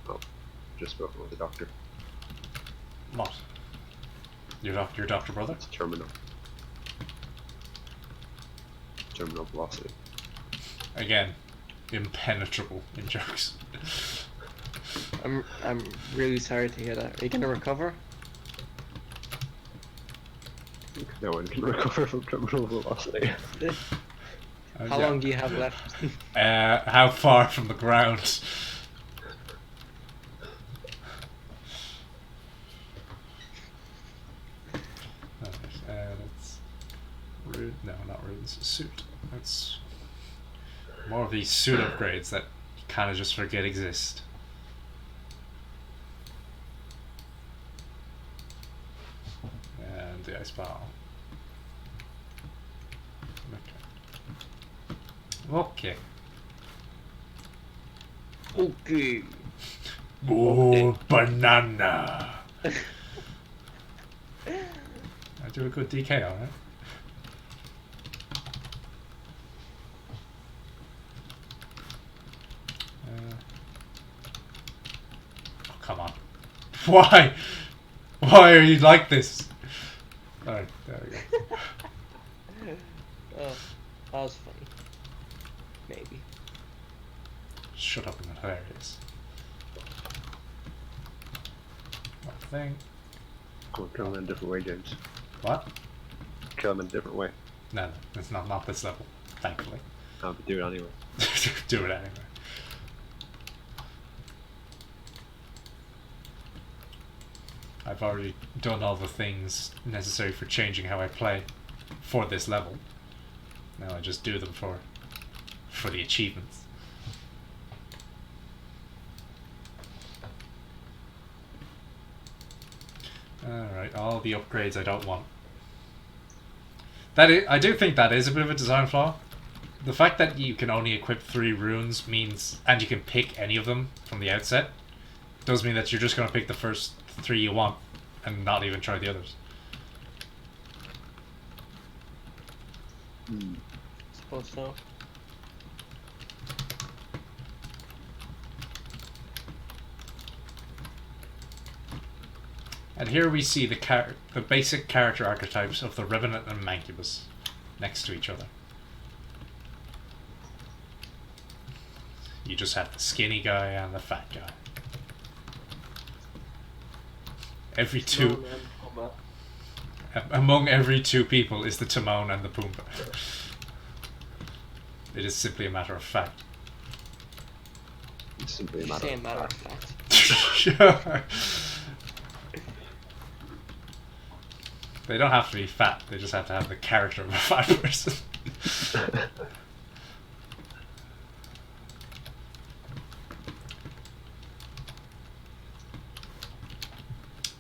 Oh, just spoken with the doctor. What? Your doctor brother? It's terminal. Terminal velocity. Again, impenetrable in jokes. I'm really sorry to hear that. Are you gonna recover? No one can recover from terminal velocity. How long do you have left? How far from the ground? That's rude. No, not rude. It's a suit. That's more of these suit upgrades that you kind of just forget exist. And the ice ball. Okay. Okay. Oh, banana! I do a good DK on it. Oh, come on. Why? Why are you like this? Alright, there we go. Oh, that was funny. Maybe. Shut up and not hilarious. One thing. We'll kill him in a different way, James. What? Kill him in a different way. No, it's not this level, thankfully. I'll do it anyway. Do it anyway. I've already done all the things necessary for changing how I play for this level. Now I just do them for the achievements. Alright, all the upgrades I don't want. I do think that is a bit of a design flaw. The fact that you can only equip 3 runes means, and you can pick any of them from the outset, does mean that you're just going to pick the first 3 you want and not even try the others. Suppose so. And here we see the basic character archetypes of the Revenant and Mancubus next to each other. You just have the skinny guy and the fat guy. Every two, among every 2 people is the Timon and the Pumbaa. It is simply a matter of fact. It's simply a You're matter saying of matter of fact. fact. Sure. They don't have to be fat, they just have to have the character of a fat person.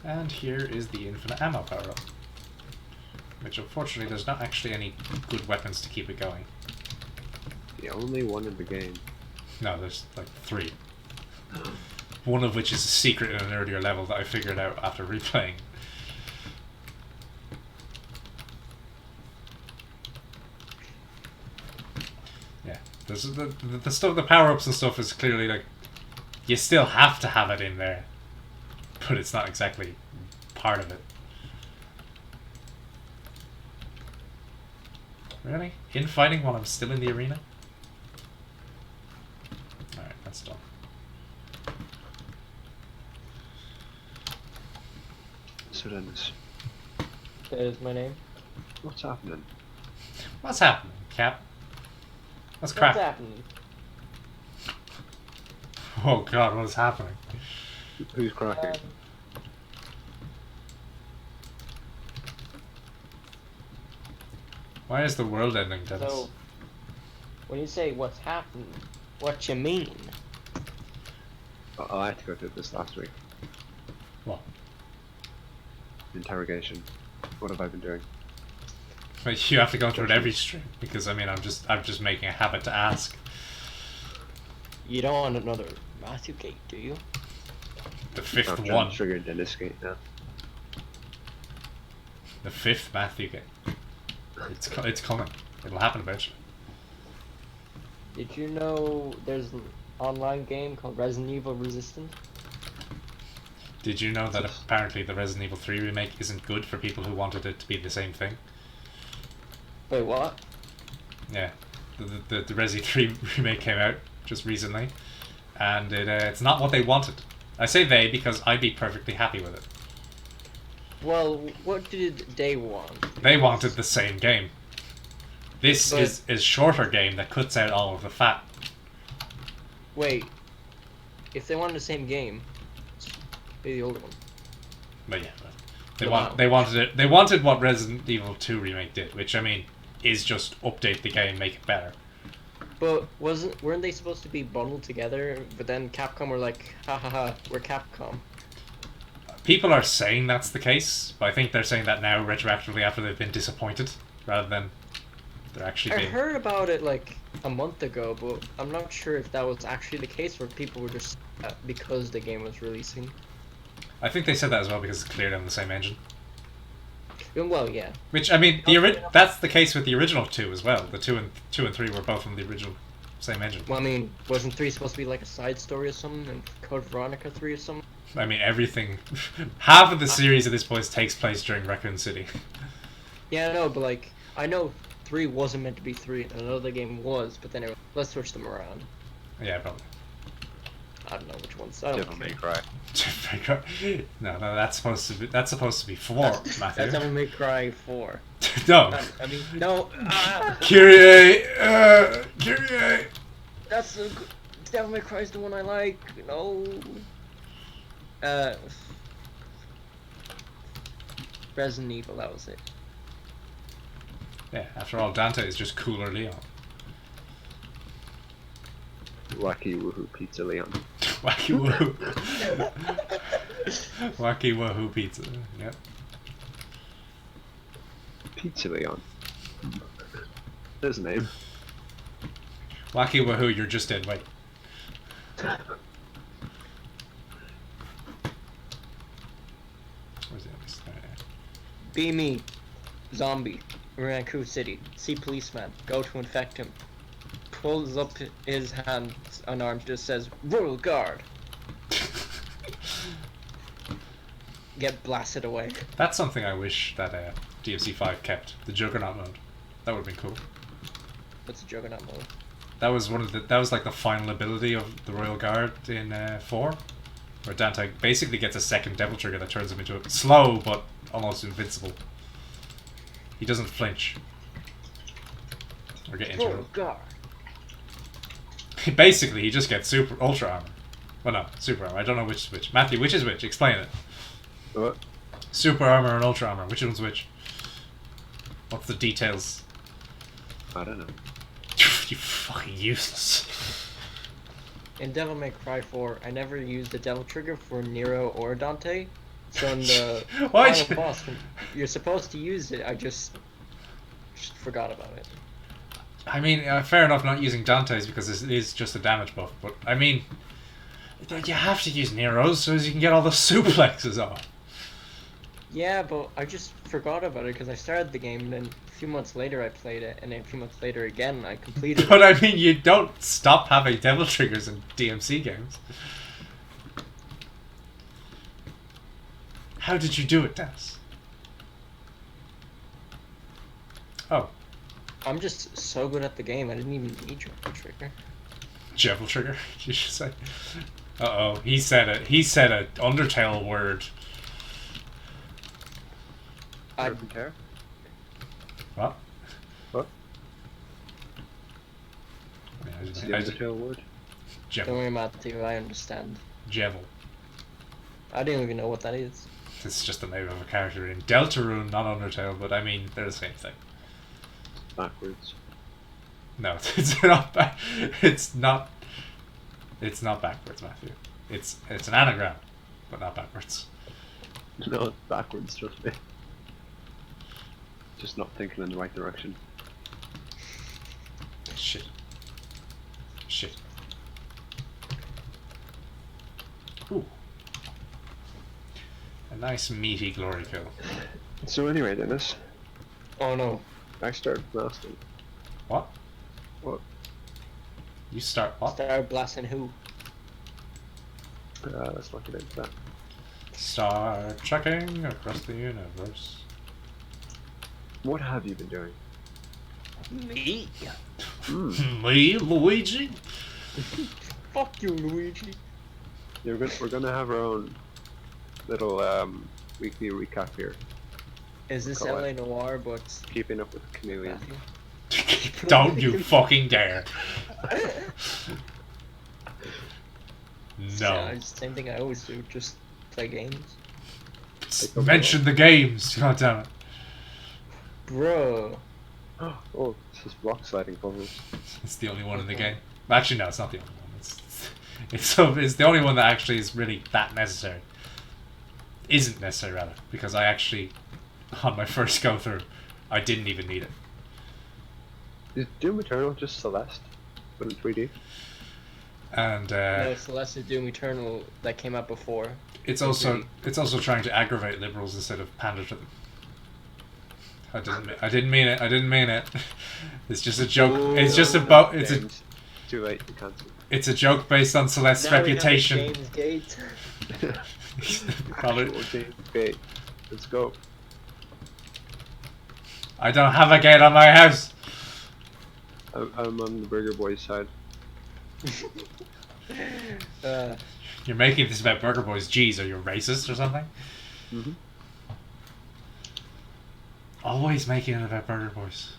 And here is the infinite ammo power up, which unfortunately there's not actually any good weapons to keep it going. The only one in the game. No, there's like 3. One of which is a secret in an earlier level that I figured out after replaying. Yeah, there's the stuff, the power-ups and stuff is clearly like, you still have to have it in there, but it's not exactly part of it. Really? Infighting while I'm still in the arena? Alright, that's done. So Dennis, That is my name. what's happening? What's happening, Cap? What's What's crap? happening? Oh god, what is happening? Who's cracking? Why is the world ending, Dennis? So, when you say what's happening, what you mean? I had to go through this last week. What? Interrogation. What have I been doing? But you have to go through it every stream because I mean I'm just making a habit to ask. You don't want another Matthew Gate, do you? The fifth I'm trying one. to trigger Dennis Gate now. The fifth Matthew game. It's coming. It'll happen eventually. Did you know there's an online game called Resident Evil Resistance? Did you know that apparently the Resident Evil 3 remake isn't good for people who wanted it to be the same thing? Wait, what? Yeah. The Resi 3 remake came out just recently, and it's not what they wanted. I say they because I'd be perfectly happy with it. Well, what did they want? They wanted the same game. This But- is shorter game that cuts out all of the fat. Wait, if they wanted the same game, be the older one. But yeah, Wow. they wanted it. They wanted what Resident Evil 2 remake did, which I mean is just update the game, make it better. But weren't they supposed to be bundled together? But then Capcom were like, ha ha ha, we're Capcom. People are saying that's the case, but I think they're saying that now retroactively after they've been disappointed, rather than they're actually I being. heard about it like a month ago, but I'm not sure if that was actually the case or people were just because the game was releasing. I think they said that as well because it's cleared on the same engine. Well, yeah. Which I mean, that's the case with the original 2 as well. The 2 and 3 were both from the original same engine. Well, I mean, wasn't 3 supposed to be like a side story or something, and Code Veronica 3 or something? I mean, everything. Half of the series at this point takes place during Raccoon City. Yeah, I know, but like, I know 3 wasn't meant to be 3, and another game was, but then let's switch them around. Yeah, probably. I don't know which ones. I don't Devil care. May Cry. No, that's supposed to be 4, Matthew. That's Devil May Cry 4. No. I mean, no. Kyrie! Kyrie! That's the Devil May Cry's the one I like. No. Resident Evil, that was it. Yeah, after all, Dante is just cooler Leon. Wacky Woohoo Pizza Leon. Wacky Woohoo. Wacky Woohoo Pizza. Yep. Pizza Leon. There's a name. Wacky Woohoo, you're just dead weight. Where's the other side? Be me. Zombie. Raccoon City. See policeman. Go to infect him. Pulls up his hands unarmed, just says, Royal Guard. Get blasted away. That's something I wish that DMC 5 kept. The Juggernaut mode. That would have been cool. What's the Juggernaut mode? That was that was like the final ability of the Royal Guard in 4, where Dante basically gets a second devil trigger that turns him into a slow but almost invincible. He doesn't flinch or get Royal injured. Guard. Basically, he just gets ultra armor. Well, no, super armor. I don't know which is which. Matthew, which is which? Explain it. What? Super armor and ultra armor. Which one's which? What's the details? I don't know. You fucking useless. In Devil May Cry 4, I never used the devil trigger for Nero or Dante. So in the Why'd final you- boss, you're supposed to use it. I just forgot about it. I mean, fair enough not using Dante's because it is just a damage buff, but I mean, you have to use Nero's so as you can get all the suplexes off. Yeah, but I just forgot about it because I started the game, and then a few months later I played it, and then a few months later again I completed But it. I mean, you don't stop having devil triggers in DMC games. How did you do it, Dennis? Oh. I'm just so good at the game. I didn't even need your trigger. Jebel trigger, you should say. Uh oh, he said it. He said a Undertale word. I Don't care. What? What? Yeah, It's the Undertale word. don't Jebel. worry, Matthew. I understand. Jebel. I didn't even know what that is. It's just the name of a character in Deltarune, not Undertale, but I mean, they're the same thing. Backwards. No, it's not. It's not. It's not backwards, Matthew. It's an anagram, but not backwards. No, it's backwards, trust me. Just not thinking in the right direction. Shit. Shit. Ooh. A nice meaty glory kill. So anyway, Dennis, Oh no. I started blasting. What? What? You start what? Start blasting who? Let's not get into that. Start trekking across the universe. What have you been doing? Me? Me, Luigi? Fuck you, Luigi. We're gonna have our own little weekly recap here. Is this Call LA it. Noir, but Keeping up with Chameleon. Matthew? Don't you fucking dare. No. Yeah, same thing I always do, just play games. Mention the games, god damn it. Bro. Oh, this is rock sliding puzzles. It's the only one in the game. Actually, no, it's not the only one. It's the only one that actually is really that necessary. Isn't necessary, rather, because I actually, on my first go through, I didn't even need it. Is Doom Eternal just Celeste, but in 3D? And No, Celeste is Doom Eternal that came out before. it's also trying to aggravate liberals instead of pander to them. I didn't mean it. I didn't mean it. It's just a joke. Ooh, it's just a No, it's a James, too late. You cancel. it's a joke based on Celeste's Now we have reputation. James Gate. Probably. Actual James Gate. Let's go. I don't have a gate on my house. I'm on the Burger Boys side. uh, You're making this about Burger Boys. Jeez, are you racist or something? Mm-hmm. Always making it about Burger Boys.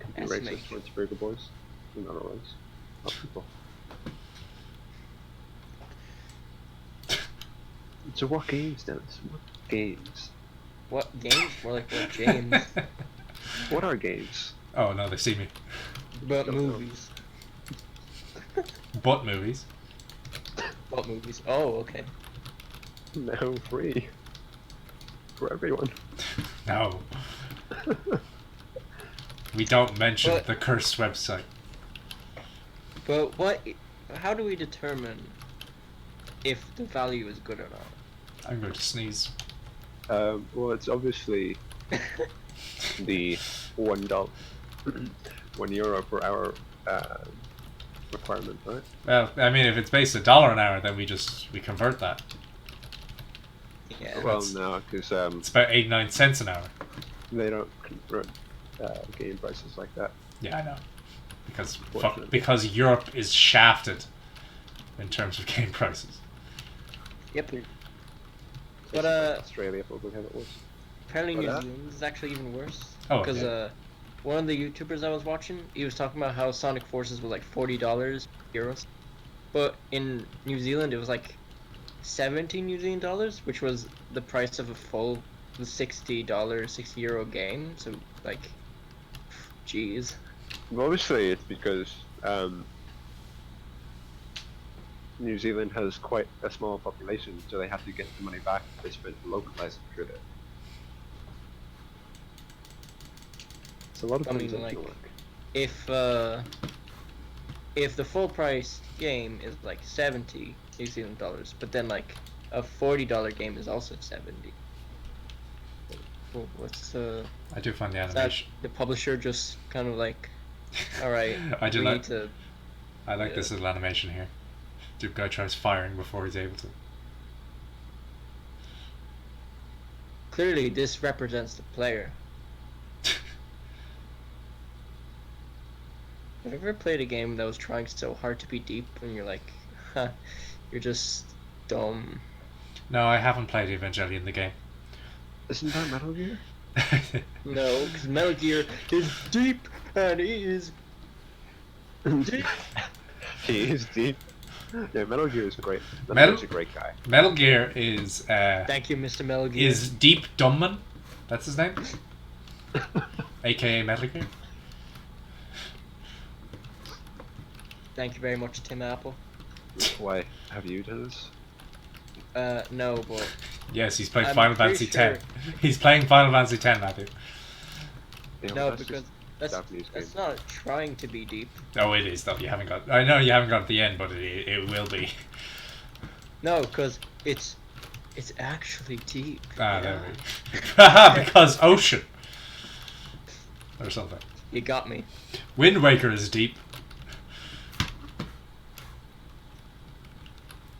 Can be That's racist me. when it's Burger Boys. They're not always. Not people. So what games, Dennis? What games? what games? More like what James? What are games? Oh no, they see me. But Don't know. movies. But movies. What movies? Oh, okay. Now free. For everyone. No. We don't mention But- the cursed website. But what? How do we determine if the value is good or not? I'm going to sneeze. Well, it's obviously the $1, €1 per hour requirement, right? Well, I mean, if it's based $1 an hour, then we convert that. Yeah. Well, That's- no, because It's about 89 cents an hour. they don't convert game prices like that. Yeah, I know. Fortunately. Because Europe is shafted in terms of game prices. Yep. But But Australia probably how it was. apparently But, New uh, Zealand is actually even worse. Oh, Because okay. one of the YouTubers I was watching, he was talking about how Sonic Forces was like $40 euros, but in New Zealand it was like 70 New Zealand dollars, which was the price of a full €60, €60 game. So like, jeez. Well, obviously, it's because New Zealand has quite a small population, so they have to get the money back they spent to localize it through there. It's a lot of I things mean, that like- work. If the full price game is like 70 New Zealand dollars, but then like a $40 game is also 70. Well, what's I do find the is that animation. the publisher just kind of like, all right, I do we like. need to. I like yeah. this little animation here. Dude guy tries firing before he's able to. Clearly, this represents the player. Have you ever played a game that was trying so hard to be deep and you're like, huh, you're just dumb? No, I haven't played Evangelion the game. Isn't that Metal Gear? No, because Metal Gear is deep and he is deep. He is deep. Yeah, Metal Gear is great. Metal- Gear's a great guy. Metal Gear is Thank you, Mr. Metal Gear. Deep Dumbman. That's his name, aka Metal Gear. Thank you very much, Tim Apple. Why have you done this? No, but Yes, he's playing I'm Final pretty Fantasy sure- X. He's playing Final Fantasy X, Matthew. You know, no, that's because just that's Japanese that's game. not trying to be deep. Oh, it is though. You haven't got. I know you haven't got to the end, but it will be. No, because it's actually deep. Ah, yeah. there we go. Because ocean or something. You got me. Wind Waker is deep.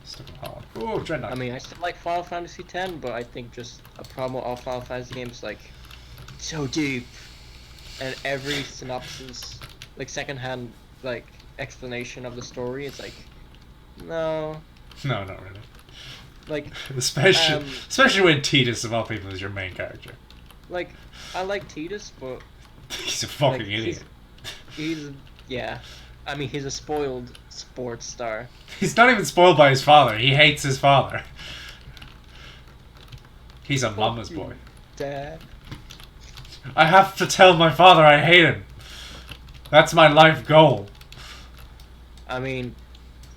Stuck in Holland. Oh, Dreadnought. I mean, I still like Final Fantasy X, but I think just a problem with all Final Fantasy games like so deep, and every synopsis, like secondhand, like explanation of the story, it's like, no, No, not really. like, Especially when Tidus of all people is your main character. like I like Tidus, but He's a fucking like, idiot. he's yeah, I mean he's a spoiled sports star. He's not even spoiled by his father. He hates his father. He's a mama's you, boy. Dad. I have to tell my father I hate him. That's my life goal. I mean,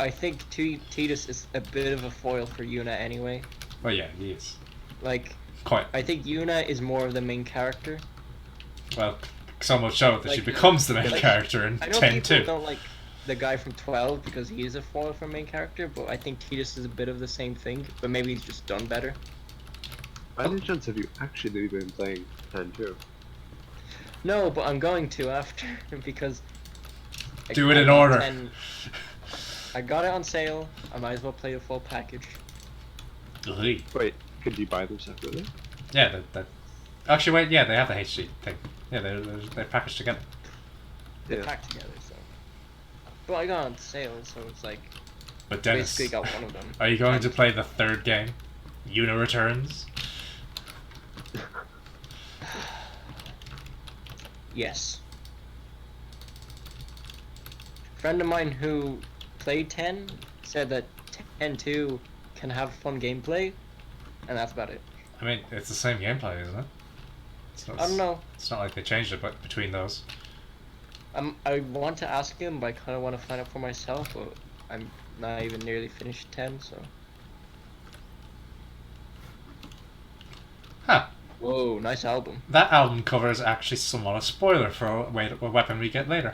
I think Tidus is a bit of a foil for Yuna anyway. Well, yeah, he is. Like, Quite. I think Yuna is more of the main character. Well, so much so that she Like, becomes the main like, character in I know 10 people too. don't like the guy from 12 because he is a foil for main character, but I think Tidus is a bit of the same thing, but maybe he's just done better. By any chance have you actually been playing 10 too? No, but I'm going to after because Do it in got order. 10 I got it on sale. I might as well play the full package. Ugh. Wait, could you buy them separately? Yeah, that. Actually, wait. Yeah, they have the HD thing. Yeah, they're packaged together. They're Yeah. packed together, so. But I got it on sale, so it's like But Dennis, basically got one of them. are you going to And- play the third game? Yuna Returns. Yes. A friend of mine who played 10 said that 10-2 can have fun gameplay, and that's about it. I mean, it's the same gameplay, isn't it? It's not, I don't know. It's not like they changed it, but between those. I want to ask him, but I kind of want to find out for myself, but I'm not even nearly finished 10, so. Huh. Whoa, nice album. That album cover is actually somewhat a spoiler for a weapon we get later.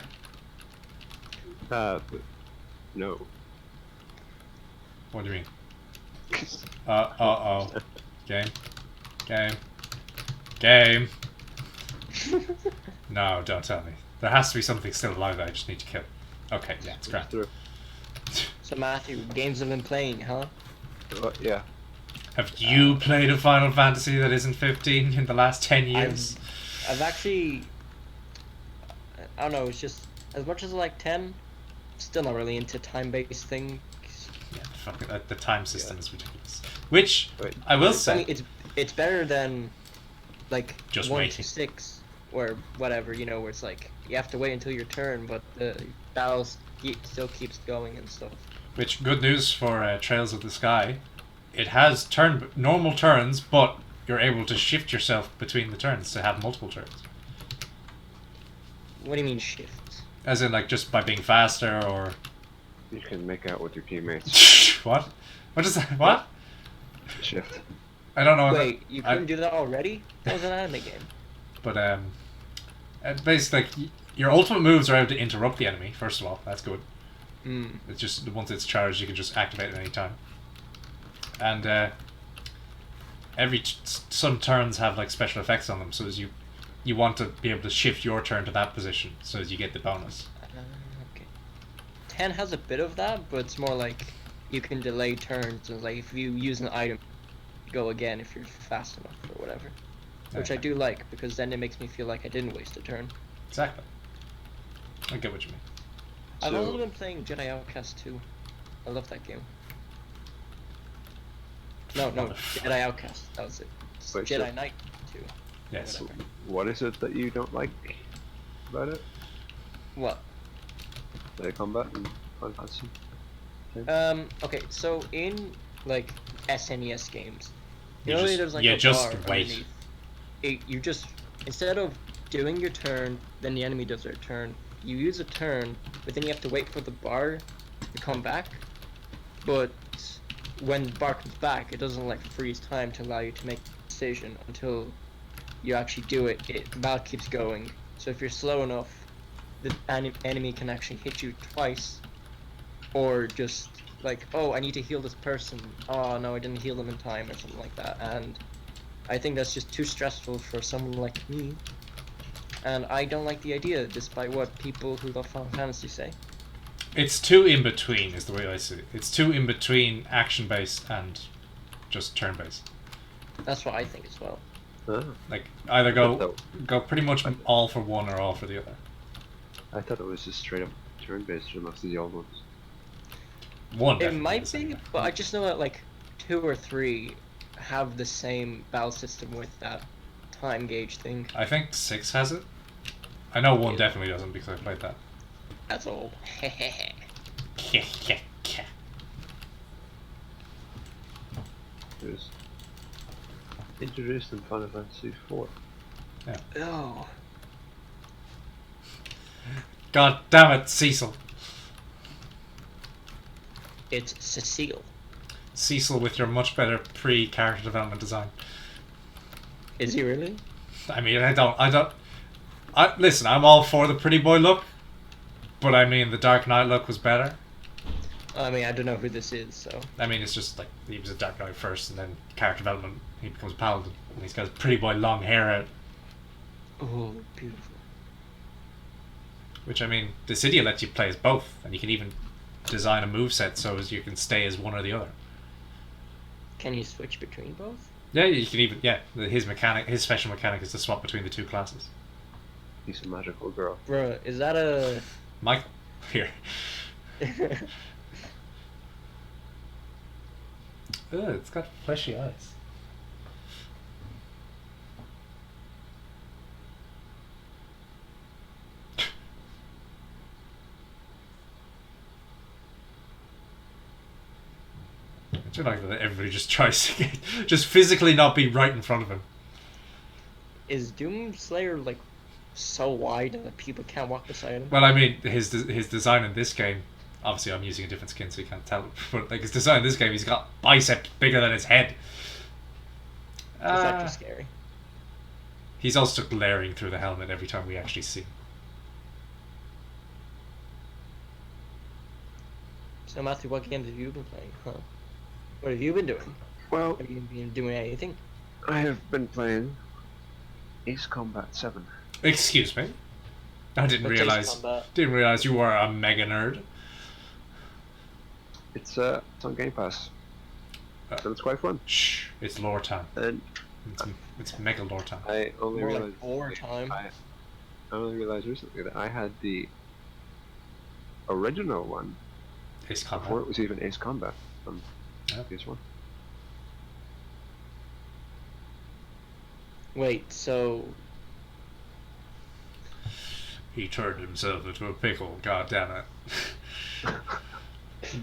But no. What do you mean? Uh-oh. Game. No, don't tell me. There has to be something still alive that I just need to kill. Okay, yeah, it's grand. Through. So Matthew, games have been playing, huh? Yeah. Have you played a Final Fantasy that isn't 15 in the last 10 years? I've actually, I don't know, it's just, as much as I like 10, still not really into time-based things. Yeah, fucking, the time system is ridiculous. Which, Wait. I will I say, mean, it's better than, like, Just 1 waiting. to 6, or whatever, you know, where it's like, you have to wait until your turn, but the battle still keeps going and stuff. which, good news for Trails of the Sky. It has normal turns, but you're able to shift yourself between the turns to have multiple turns. What do you mean shift? As in, like, just by being faster, or... You can make out with your teammates. What? What is that? What? Shift. I don't know. Wait, you couldn't do that already? That was an anime game. But basically, like, your ultimate moves are able to interrupt the enemy. First of all, that's good. Hmm. It's just once it's charged, you can just activate it at any time. And some turns have like special effects on them, so as you want to be able to shift your turn to that position, so as you get the bonus. Okay. 10 has a bit of that, but it's more like you can delay turns, and like if you use an item, go again if you're fast enough or whatever. Which I Okay. do like, because then it makes me feel like I didn't waste a turn. Exactly. I get what you mean. I've So- only been playing Jedi Outcast 2. I love that game. No, Jedi Outcast. That was it. It's Wait, Jedi so- Knight 2. Yes. Whatever. What is it that you don't like about it? What? The combat and Final Fantasy? Okay, so in like SNES games, You you know just- there's like you a just bar wait. underneath. You just, instead of doing your turn, then the enemy does their turn, you use a turn, but then you have to wait for the bar to come back. But when the bar comes back, it doesn't like freeze time to allow you to make a decision until you actually do it. The battle keeps going. So if you're slow enough, the enemy can actually hit you twice, or just like, oh, I need to heal this person. Oh no, I didn't heal them in time, or something like that. And I think that's just too stressful for someone like me. And I don't like the idea, despite what people who love Final Fantasy say. It's too in between, is the way I see it. It's too in between action based and just turn based. That's what I think as well. Ah, Like either But go pretty much all for one or all for the other. I thought it was just straight up turn-based for most of the old ones. One It definitely might is be, anyway. but I just know that like 2 or 3 have the same battle system with that time gauge thing. I think 6 has it. I know 1 Yeah. definitely doesn't because I played that. That's old. Yeah. It was introduced in Final Fantasy IV. Oh. God damn it, Cecil. It's Cecile. Cecil with your much better pre-character development design. Is he really? I mean, listen, I'm all for the pretty boy look, but I mean, the Dark Knight look was better. I mean, I don't know who this is, so. I mean, it's just like, he was a Dark Knight first, and then character development, he becomes Paladin, and he's got his pretty boy long hair out. Oh, beautiful. Which, I mean, Dissidia lets you play as both, and you can even design a moveset so as you can stay as one or the other. Can you switch between both? Yeah, you can even, his special mechanic is to swap between the 2 classes. He's a magical girl. Bruh, is that a... Michael, here. Ugh, it's got fleshy eyes. I do like that everybody just tries to just physically not be right in front of him. Is Doomslayer, like, so wide that people can't walk beside him? Well, I mean, his design in this game, obviously I'm using a different skin so you can't tell, but like his design in this game, he's got biceps bigger than his head. It's actually scary. He's also glaring through the helmet every time we actually see him. So, Matthew, what games have you been playing? Huh? What have you been doing? Well, Have you been doing anything? I have been playing Ace Combat 7. Excuse me. I didn't What's Ace realize. Combat? Didn't realize you were a mega nerd. It's on Game Pass, so it's quite fun. Shh, it's lore time. And It's mega lore time. I only More like realized wartime. I only realized recently that I had the original one Ace before Combat. it was even Ace Combat on Yeah. PS1. Wait, so... He turned himself into a pickle. God damn it.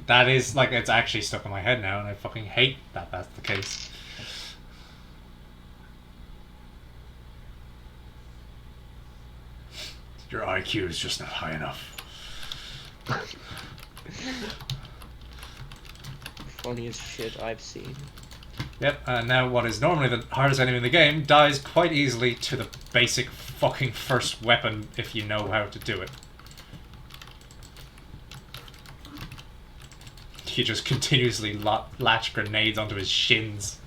That is like it's actually stuck in my head now, and I fucking hate that that's the case. Your IQ is just not high enough. Funniest shit I've seen. Yep, and now what is normally the hardest enemy in the game dies quite easily to the basic fucking first weapon if you know how to do it. You just continuously latch grenades onto his shins.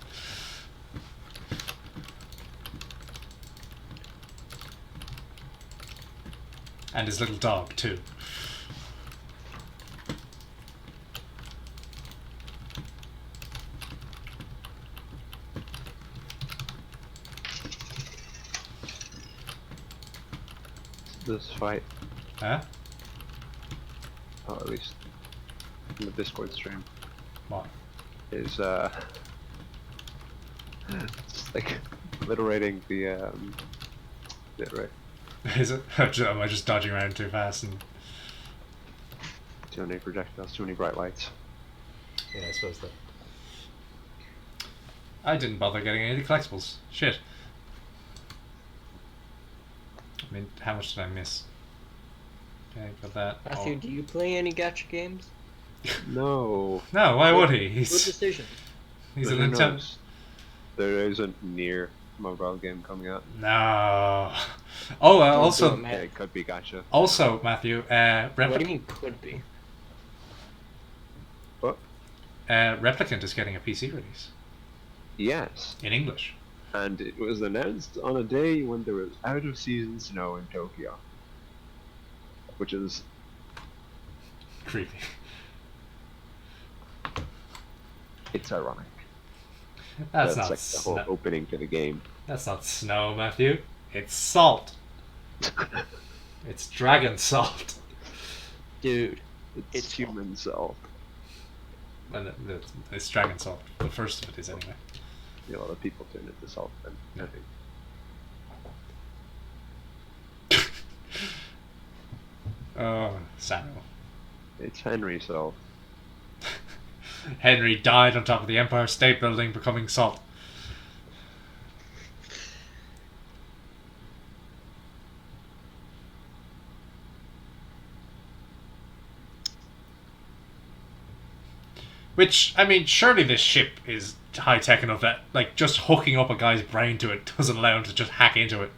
And his little dog, too. This fight, Huh? or at least in the Discord stream, What? is just like obliterating the right. Is it? Am I just dodging around too fast? And Too many projectiles, too many bright lights. yeah, I suppose that. I didn't bother getting any of the collectibles. Shit. I mean, how much did I miss? Okay, got that. Matthew, do you play any gacha games? No. No, why would he? Good He's decision. he's a But who Nintendo. knows? There is a near mobile game coming out. No. Oh, Don't do also, it, man. Yeah, it could be gacha. also, Matthew, What do you Replicant, mean could be? What? Replicant is getting a PC release Yes. in English. And it was announced on a day when there was out of season snow in Tokyo. Which is Creepy. it's ironic. That's like not the whole snow. opening to the game. That's not snow, Matthew. It's salt. It's dragon salt. Dude, It's human salt. And it's dragon salt. The first of it is anyway. A lot of people turn it to salt and Yeah. I think Oh, Samuel. it's Henry salt. Henry died on top of the Empire State Building, becoming salt. Which, I mean, surely this ship is high tech enough that, like, just hooking up a guy's brain to it doesn't allow him to just hack into it.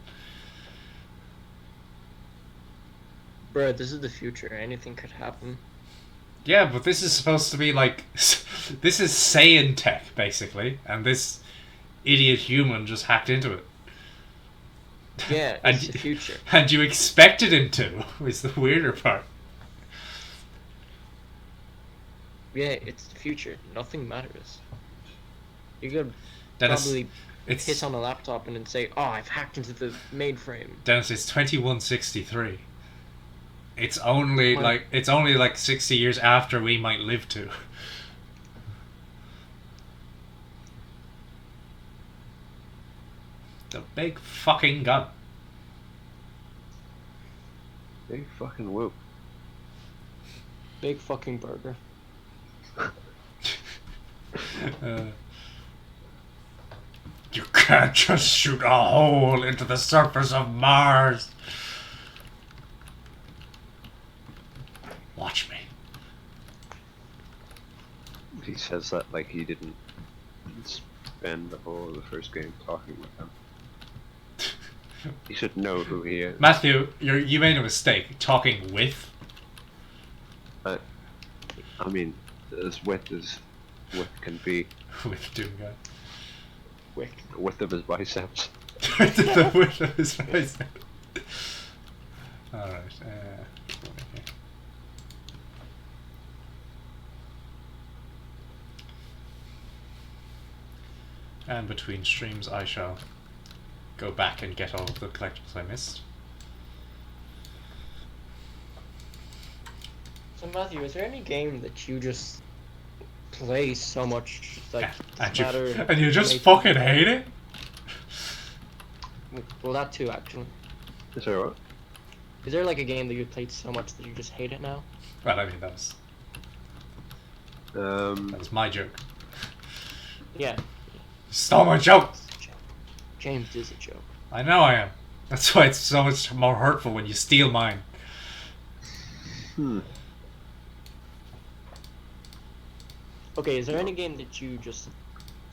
bro, this is the future. Anything could happen. Yeah, but this is supposed to be like, this is Saiyan tech basically, and this idiot human just hacked into it. Yeah, And it's the future. And you expected him to, is the weirder part. Yeah, it's the future. Nothing matters. You could Dennis, probably it's piss on a laptop and then say, "Oh, I've hacked into the mainframe." Dennis, it's 2163. It's only What? like 60 years after we might live to. The big fucking gun. Big fucking whoop. Big fucking burger. Uh, you can't just shoot a hole into the surface of Mars. Watch me. He says that like he didn't spend the whole of the first game talking with him. He should know who he is. Matthew, you made a mistake talking with. I mean, as width as width can be. With Doom Guy. Wick. The width of his biceps. The width of his face. Alright, okay. And between streams I shall go back and get all of the collectibles I missed. So Matthew, is there any game that you just play so much, like, and, doesn't you, matter and you just make- fucking hate it? Well, that too, actually. Is there what? Is there like a game that you played so much that you just hate it now? Well, I mean, that was my joke. Yeah. Stole my joke! It's a joke. James is a joke. I know I am. That's why it's so much more hurtful when you steal mine. Okay, is there any game that you just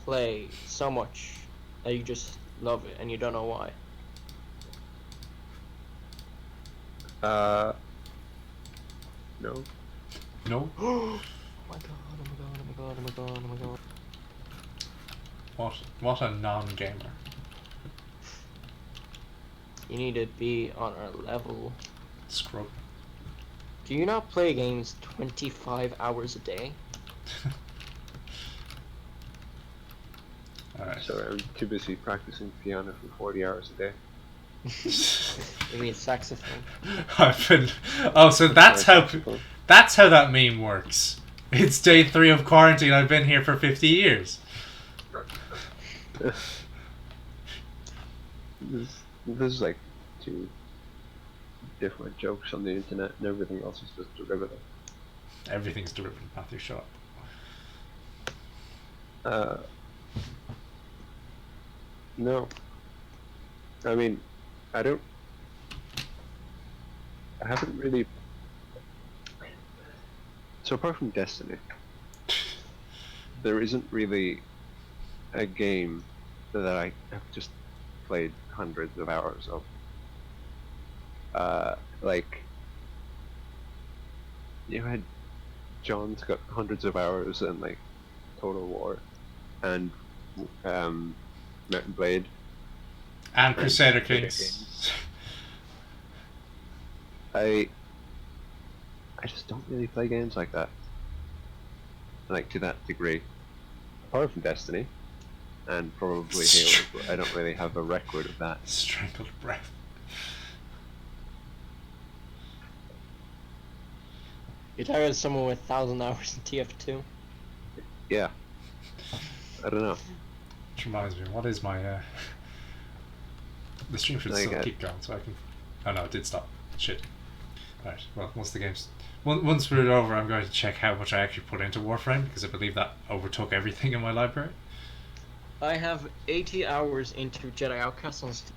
play so much that you just love it and you don't know why? No. No? Oh my god, oh my god, oh my god, oh my god, oh my god. What a non-gamer. You need to be on our level. Scrub. Do you not play games 25 hours a day? Alright. So I'm too busy practicing piano for 40 hours a day. You mean saxophone? I've been... Oh, so that's how... That's how that meme works. It's day 3 of quarantine. I've been here for 50 years. There's like 2 different jokes on the internet, and everything else is just derivative. Everything's derivative, Matthew. Shut up. No. I mean, I haven't really. So apart from Destiny, there isn't really a game that I have just played hundreds of hours of. Like, you had John's got hundreds of hours in like Total War, and Mountain Blade, And Crusader Crusader Kings. I just don't really play games like that. Like to that degree. Apart from Destiny, and probably Halo, but I don't really have a record of that. Strangled breath. You're talking about someone with 1,000 hours in TF2? Yeah. I don't know. Which reminds me, what is my the stream should There you still go. keep going, so I can. Oh no, it did stop. Shit. Alright, well, once the game's. Once we're over, I'm going to check how much I actually put into Warframe, because I believe that overtook everything in my library. I have 80 hours into Jedi Outcast on Steam.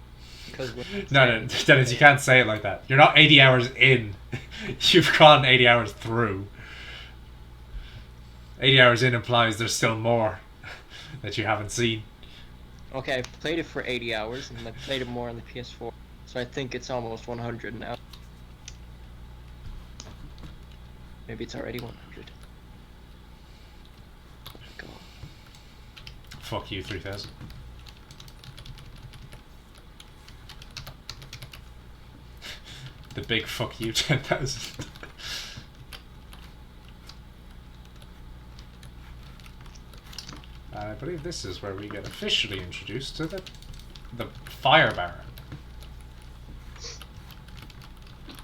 Because No, Dennis, you can't say it like that. You're not 80 hours in. You've gone 80 hours through. 80 hours in implies there's still more that you haven't seen. Okay, I played it for 80 hours, and I played it more on the PS4. So I think it's almost 100 now. Maybe it's already 100. Go on. Fuck you, 3000. The big fuck you, 10,000. I believe this is where we get officially introduced to the Fire Baron.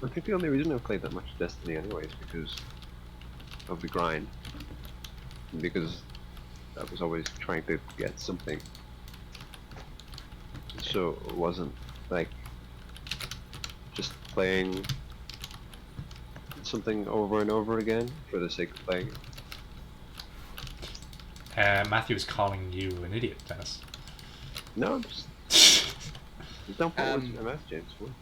I think the only reason I played that much Destiny anyway is because of the grind. And because I was always trying to get something. So it wasn't like just playing something over and over again for the sake of playing it. Matthew is calling you an idiot, Dennis. No, just don't put words in my mouth, James. When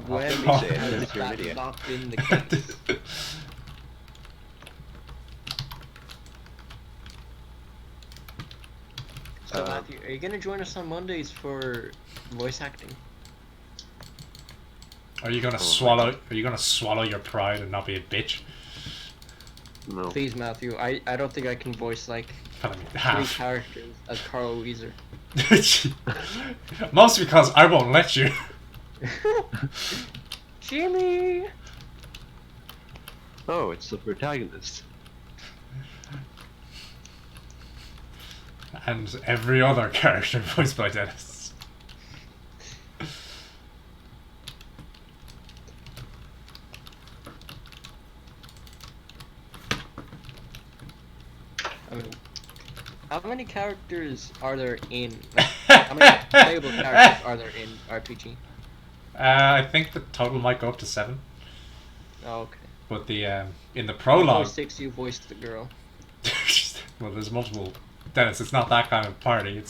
Oh. has You're an that idiot. not been the case? So Matthew, are you gonna join us on Mondays for voice acting? Are you gonna swallow? Are you gonna swallow your pride and not be a bitch? No. Please, Matthew. I don't think I can voice like I mean, 3 half. characters as Carl Weezer. Mostly because I won't let you. Jimmy. Oh, it's the protagonist. And every other character voiced by Dennis. I mean, how many characters are there in? Like, how many playable characters are there in RPG? I think the total might go up to 7. Oh, okay. But the in the You prologue, voiced 6, you voiced the girl. well, there's multiple. Dennis, it's not that kind of party.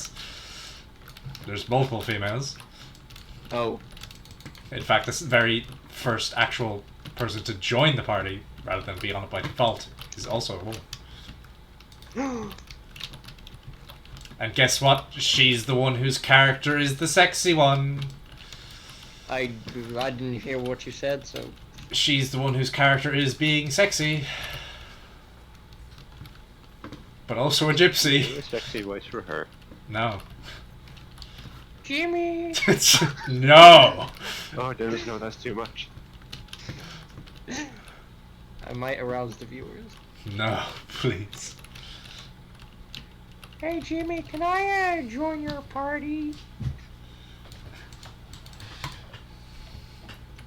There's multiple females. Oh. In fact, this very first actual person to join the party, rather than be on it by default, is also a woman. And guess what? She's the one whose character is the sexy one. I didn't hear what you said, so... She's the one whose character is being sexy. But also a gypsy. A sexy voice for her. No. Jimmy! No! Oh, Dennis, no, that's too much. I might arouse the viewers. No, please. Hey Jimmy, can I join your party?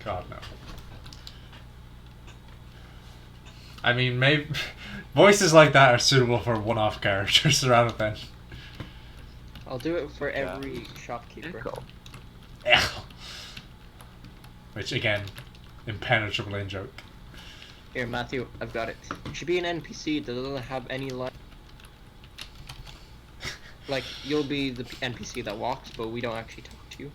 God, no. I mean, maybe voices like that are suitable for one-off characters rather than. I'll do it for every shopkeeper. Echo. Ugh. Which again, impenetrable in joke. Here, Matthew, I've got it. It should be an NPC that doesn't have any line. Like, you'll be the NPC that walks, but we don't actually talk to you.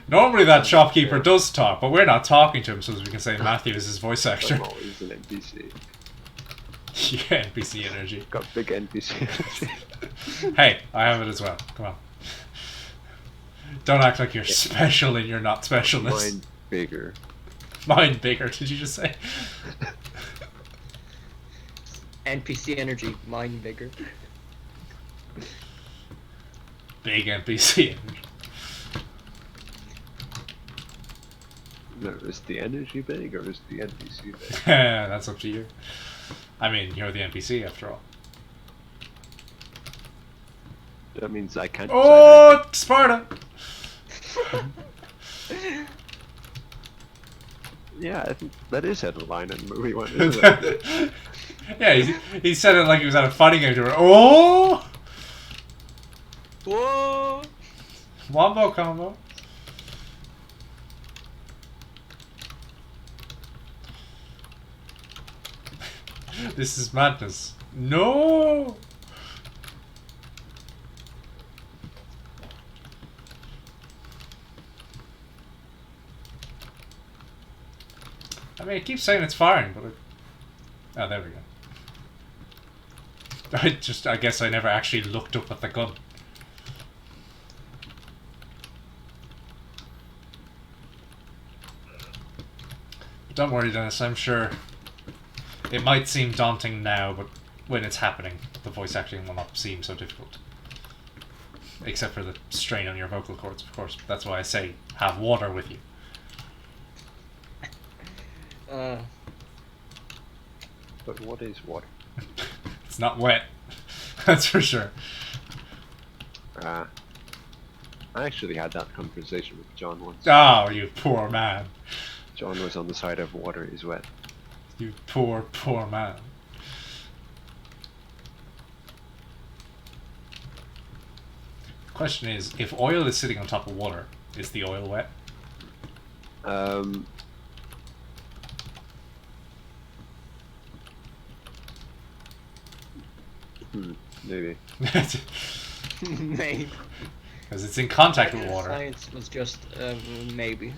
Normally that shopkeeper does talk, but we're not talking to him, so we can say Matthew is his voice actor. I'm always an NPC. Yeah, NPC energy. Got big NPC energy. Hey, I have it as well. Come on. Don't act like you're special and you're not specialness. Mine bigger. Mine bigger, did you just say? NPC energy, mine bigger. Big NPC energy. No, is the energy big or is the NPC big? That's up to you. I mean, you're the NPC after all. That means I can't. Oh, Sparta! Yeah, I think that is a line in the movie one, isn't it? Yeah, he said it like he was at a fighting game. Oh! Whoa! Wombo combo. This is madness. No! I mean, it keeps saying it's firing, but oh, there we go. I guess I never actually looked up at the gun. But don't worry, Dennis, I'm sure it might seem daunting now, but when it's happening, the voice acting will not seem so difficult. Except for the strain on your vocal cords, of course. That's why I say, have water with you. But what is water? It's not wet. That's for sure. I actually had that conversation with John once. Oh, you poor man. John was on the side of water is wet. You poor, poor man. The question is, if oil is sitting on top of water, is the oil wet? Maybe. Maybe. Because it's in contact with water. Science was just maybe.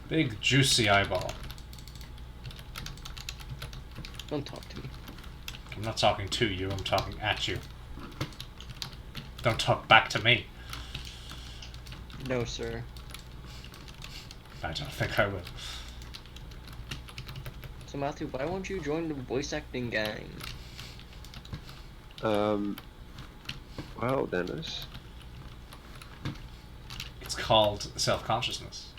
Big juicy eyeball. Don't talk to me. I'm not talking to you, I'm talking at you. Don't talk back to me. No, sir. I don't think I will. So Matthew, why won't you join the voice acting gang? Well, Dennis. It's called self-consciousness.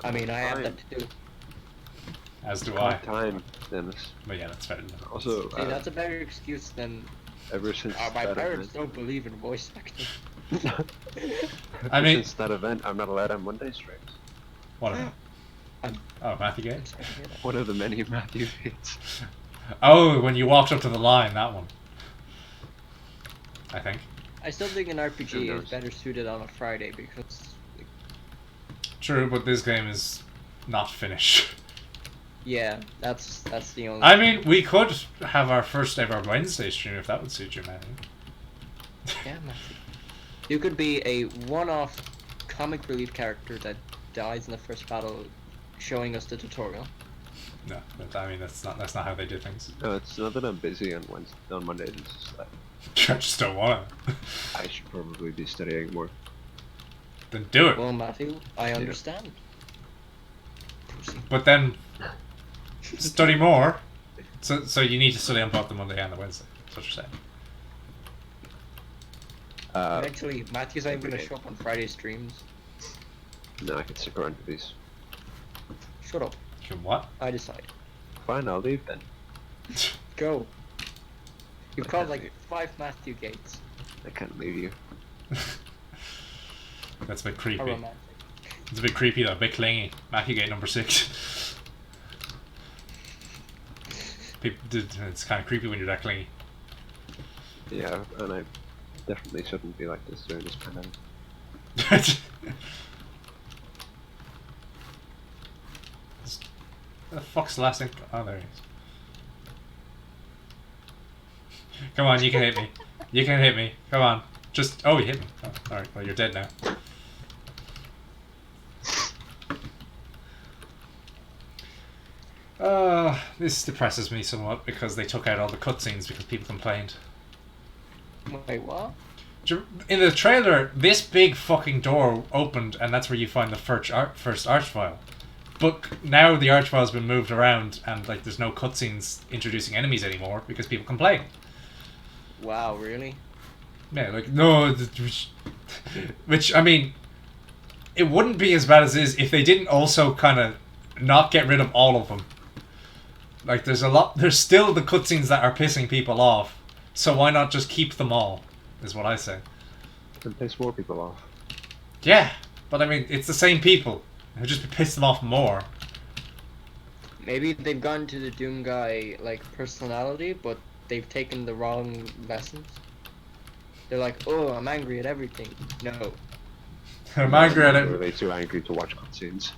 I mean, I have that to do. As do I. Time, Dennis. But yeah, that's fair enough. Also, See, that's a better excuse than ever since my that parents event, don't believe in voice acting. I mean, since that event, I'm not allowed on Monday streams. what about? Oh, Matthew Gates? One of the many Matthew hates. Oh, when you walked up to the line, that one. I think. I still think an Who RPG knows? is better suited on a Friday because, True, but this game is not finished. yeah, that's the only. I mean, we could have our first ever Wednesday stream if that would suit you, man. Yeah, Matthew. You could be a one-off comic relief character that dies in the first battle, showing us the tutorial. No, but I mean that's not how they do things. No, it's not that I'm busy on Wednesday, on Mondays. It's just like I just don't want to. I should probably be studying more. Then do it. Well, Matthew, I understand. Proceed. But then study more. So you need to study on both the Monday and the Wednesday. That's what you're saying. Actually, Matthew's not even every gonna day. show up on Friday streams. No, I can stick around for these. Shut up. You can what? I decide. Fine, I'll leave then. Go. You've I called can't like leave. 5 Matthew Gates. I can't leave you. That's a bit How creepy. romantic. It's a bit creepy though, a bit clingy. Macugate number 6. It's kind of creepy when you're that clingy. Yeah, and I definitely shouldn't be like this during this pandemic. The fuck's the last thing? Oh, there he is. Come on, you can hit me. You can hit me. Come on. Just. Oh, you hit me. Oh, alright, well, you're dead now. This depresses me somewhat because they took out all the cutscenes because people complained. Wait, what? In the trailer, this big fucking door opened, and that's where you find the first archvile. But now the archvile's been moved around, and like there's no cutscenes introducing enemies anymore because people complain. Wow, really? Yeah, like no, which I mean, it wouldn't be as bad as it is if they didn't also kind of not get rid of all of them. Like there's still the cutscenes that are pissing people off, so why not just keep them all? Is what I say. And piss more people off. Yeah, but I mean, it's the same people. It'll just piss them off more. Maybe they've gone to the Doom guy like personality, but they've taken the wrong lessons. They're like, oh, I'm angry at everything. No. I'm angry at Or it. are they too angry to watch cutscenes?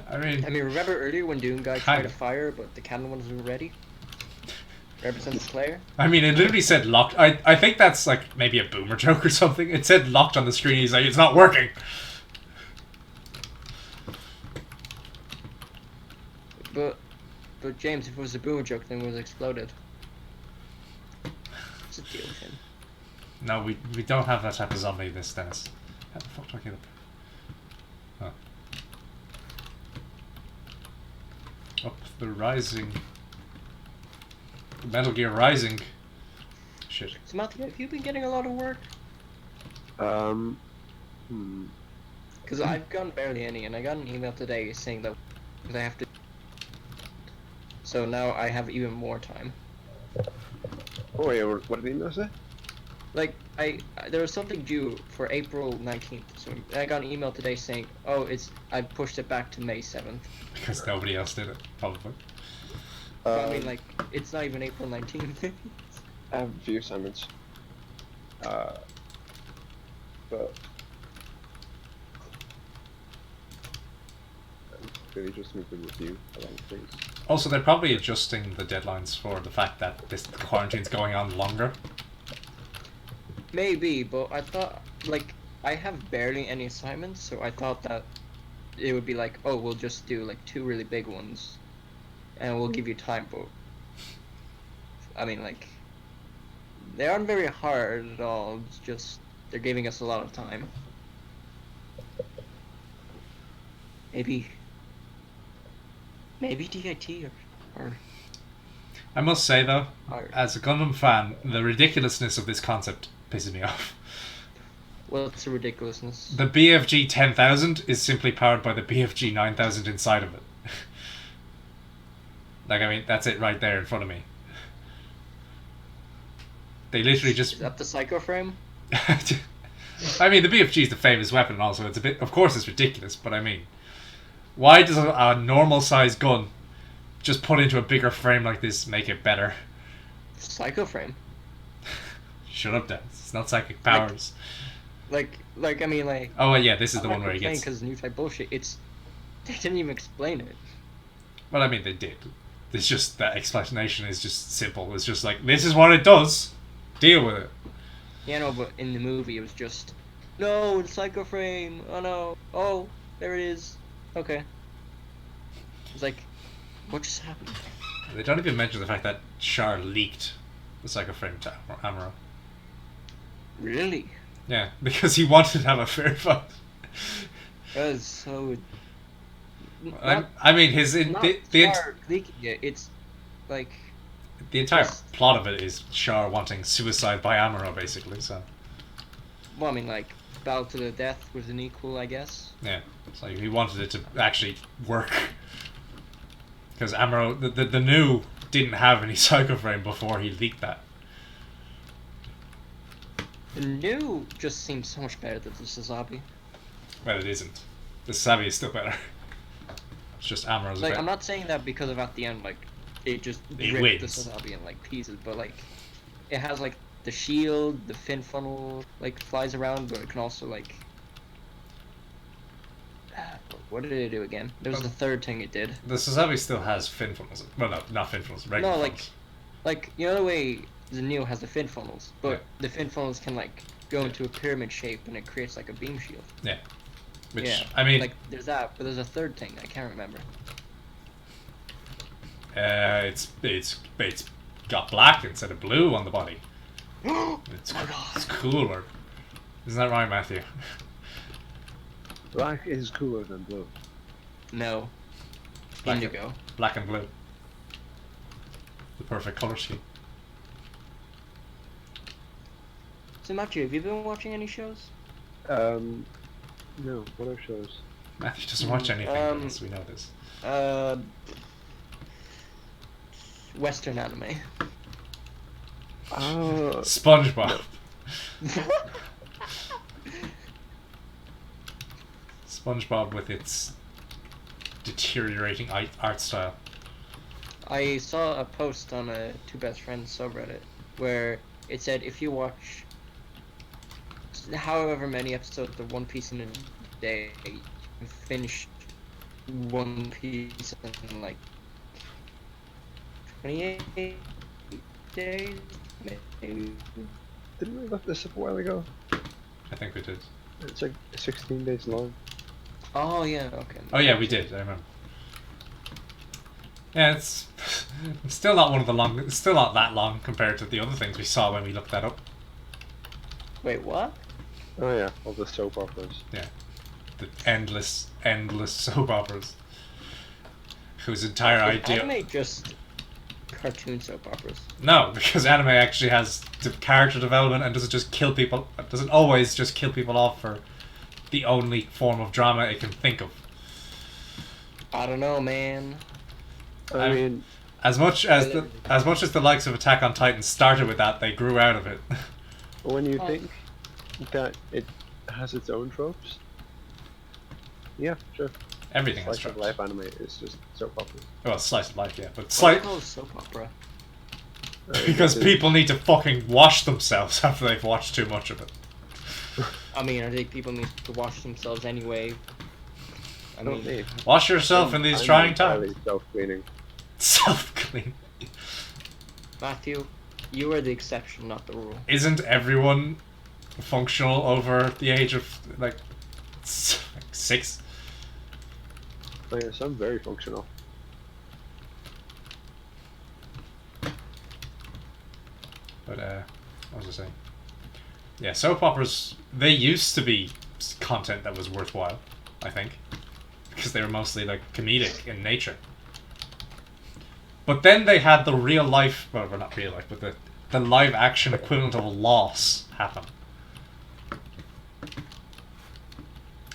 I mean, remember earlier when Doom guy tried Kinda. to fire, but the cannon wasn't ready? Represents Slayer? I mean, it literally said locked. I think that's like maybe a boomer joke or something. It said locked on the screen. He's like, it's not working. But James, if it was a boomer joke, then it was exploded. What's the deal with him? No, we don't have that type of zombie in this, Dennis. How the fuck do I get up? Oh. Up the Rising. Metal Gear Rising. Shit. So Matthew, have you been getting a lot of work? Because I've gotten barely any, and I got an email today saying that I have to. So now I have even more time. Oh yeah, what did the email say? Like, there was something due for April 19th, so I got an email today saying, oh, I pushed it back to May 7th. Because nobody else did it, probably. But I mean, like, it's not even April 19th. I have a few assignments. But really just need to review a lot of things. Also, they're probably adjusting the deadlines for the fact that this quarantine's going on longer. Maybe, but I thought, like, I have barely any assignments, so I thought that it would be like, oh, we'll just do, like, 2 really big ones, and we'll give you time, but, I mean, like, they aren't very hard at all, it's just, they're giving us a lot of time. Maybe DIT or I must say, though, or as a Gundam fan, the ridiculousness of this concept pisses me off. well, it's a ridiculousness. The BFG 10,000 is simply powered by the BFG 9000 inside of it. Like, I mean, that's it right there in front of me. They literally just... Is that the Psycho Frame? I mean, the BFG is the famous weapon also. It's a bit... Of course it's ridiculous, but I mean... Why does a normal-sized gun just put into a bigger frame like this make it better? Psycho Frame. Shut up, Dan. It's not psychic powers. Like, I mean, like... Oh, well, yeah, this is the one where he gets... because new type bullshit, it's... They didn't even explain it. Well, I mean, they did. It's just... That explanation is just simple. It's just like, this is what it does. Deal with it. Yeah, no, but in the movie it was just... No, it's Psycho Frame! Oh no! Oh, there it is! Okay. It's like... What just happened? They don't even mention the fact that Char leaked the Psycho Frame to Amuro. Really? Yeah, because he wanted to have a fair fight. That is so... I mean, his... Not The Char leaking it, it's... Like... entire Yes. plot of it is Char wanting suicide by Amuro, basically, so... Well, I mean, like... Battle to the death was an equal, I guess. Yeah, it's like he wanted it to actually work. Because Amuro, the new, didn't have any Psycho Frame before he leaked that. The new just seems so much better than the Suzabi. Well, it isn't. The Savvy is still better. It's just Amaryl's Like, better. I'm not saying that because of at the end, like, it just It ripped the wins. Sazabi in, like, pieces, but, like, it has, like, the shield, the fin funnel, like, flies around, but it can also, like... What did it do again? There was the third thing it did. The Sazabi still has fin funnels. Well, no, not fin funnels. Regular No, funnels. like, you know the way the Neo has the fin funnels, but Yeah. the fin funnels can, like, go into a pyramid shape and it creates, like, a beam shield. Yeah. Which, Yeah, I mean... like, there's that, but there's a third thing, I can't remember. It's got black instead of blue on the body. It's, My God. it's cooler. Isn't that right, Matthew? Black is cooler than blue. No. Black Indigo. Black and blue. The perfect color scheme. So, Matthew, have you been watching any shows? No, what are shows? Matthew doesn't watch anything else, we know this. Western anime. SpongeBob. SpongeBob with its deteriorating art style. I saw a post on a Two Best Friends subreddit where it said if you watch however many episodes of One Piece in a day, you can finish One Piece in like 28 days, maybe. Didn't we look this up a while ago? I think we did. It's like 16 days long. Oh yeah, okay. Oh yeah, we did, I remember. Yeah, it's still not one of the long. It's still not that long compared to the other things we saw when we looked that up. Wait, what? Oh yeah, all the soap operas. Yeah, the endless soap operas, whose entire idea. Anime just cartoon soap operas. No, because anime actually has the character development and doesn't just kill people. Doesn't always just kill people off for the only form of drama it can think of. I don't know, man. I mean, as much as the likes of Attack on Titan started with that, they grew out of it. when you think that it has its own tropes, yeah, sure. Everything has Slice of tropes. life anime is just soap opera. Well, slice of life, yeah, but Why do you call it soap opera? because people need to fucking wash themselves after they've watched too much of it. I mean, I think people need to wash themselves anyway. I Don't mean, need. Wash yourself in these trying times. Self-cleaning. Self-clean. Matthew, you are the exception, not the rule. Isn't everyone functional over the age of like 6? Oh yeah, some very functional. But what was I saying? Yeah, soap operas, they used to be content that was worthwhile, I think, because they were mostly like comedic in nature. But then they had the real life, well, not real life, but the live action equivalent of Loss happen.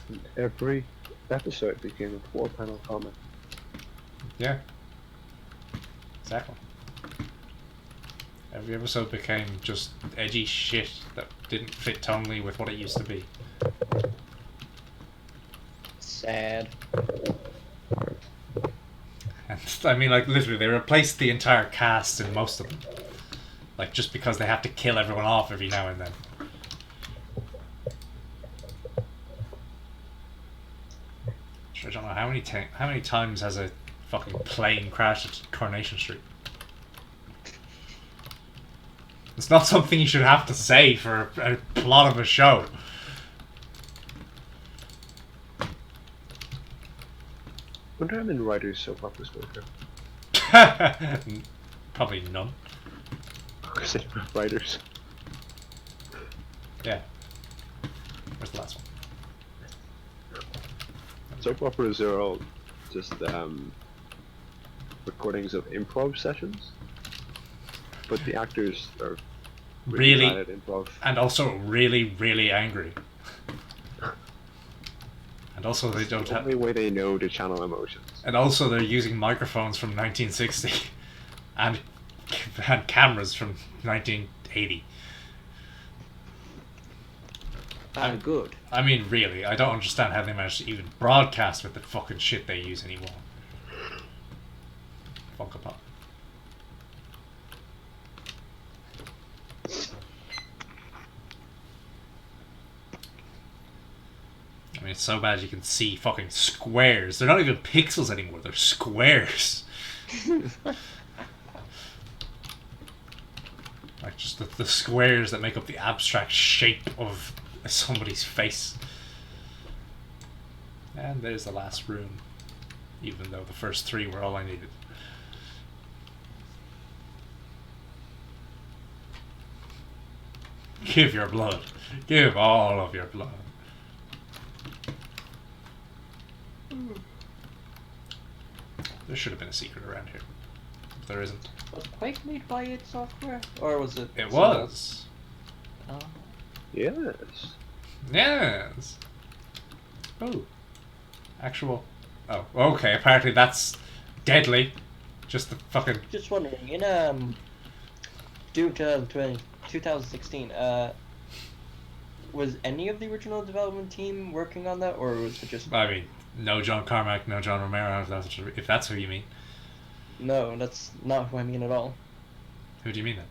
And every episode became a 4-panel comic. Yeah. Exactly. Every episode became just edgy shit that didn't fit tonally with what it used to be. Sad. And I mean, like, literally, they replaced the entire cast in most of them. Like, just because they have to kill everyone off every now and then. I don't know how many times has a fucking plane crashed at Coronation Street. It's not something you should have to say for a plot of a show. Wonder how many writers soap operas go through. Probably none. Because they were writers. Yeah. Where's the last one? Soap operas are all just recordings of improv sessions, but the actors are really bad at improv. And also really, really angry. And also they don't The have. only way they know to channel emotions. And also they're using microphones from 1960, and cameras from 1980. that good. I mean, really, I don't understand how they managed to even broadcast with the fucking shit they use anymore. Funko Pop. I mean, it's so bad you can see fucking squares. They're not even pixels anymore, they're squares. Like, just the squares that make up the abstract shape of somebody's face. And there's the last room. Even though the first 3 were all I needed. Give your blood. Give all of your blood. There should have been a secret around here. But there isn't. Was Quake made by id Software? Or was it... It was. Oh. Yes. Yes. Oh. Actual. Oh, okay. Apparently that's deadly. Just the fucking. Just wondering, in Doom 2016, was any of the original development team working on that, or was it just... I mean, no John Carmack, no John Romero, if that's who you mean. No, that's not who I mean at all. Who do you mean then?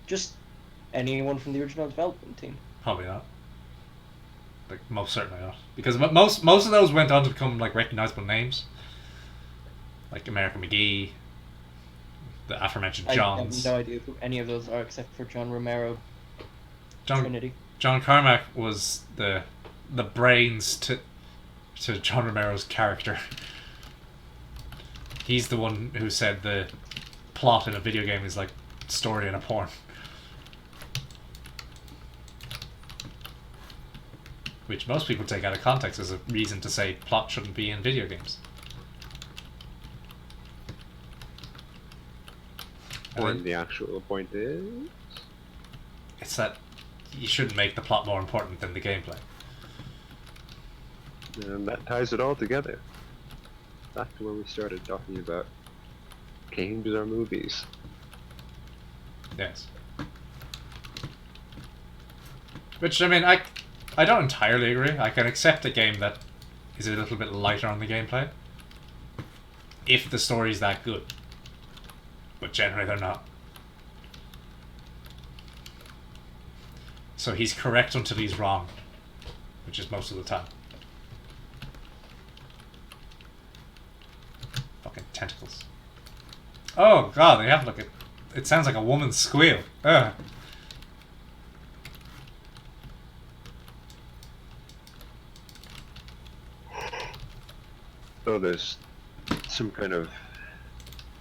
Just anyone from the original development team. Probably not. Like, most certainly not. Because most of those went on to become, like, recognizable names. Like American McGee, the aforementioned Johns. I have no idea who any of those are except for John Romero. Trinity. John Carmack was the brains to John Romero's character. He's the one who said the plot in a video game is like story in a porn. Which most people take out of context as a reason to say plot shouldn't be in video games. When the actual point is... It's that you shouldn't make the plot more important than the gameplay. And that ties it all together. Back to where we started talking about games are movies. Yes. Which, I mean, I don't entirely agree. I can accept a game that is a little bit lighter on the gameplay if the story's that good. But generally they're not. So he's correct until he's wrong, which is most of the time. Fucking tentacles. Oh god, they have like it sounds like a woman's squeal. Ugh. So there's some kind of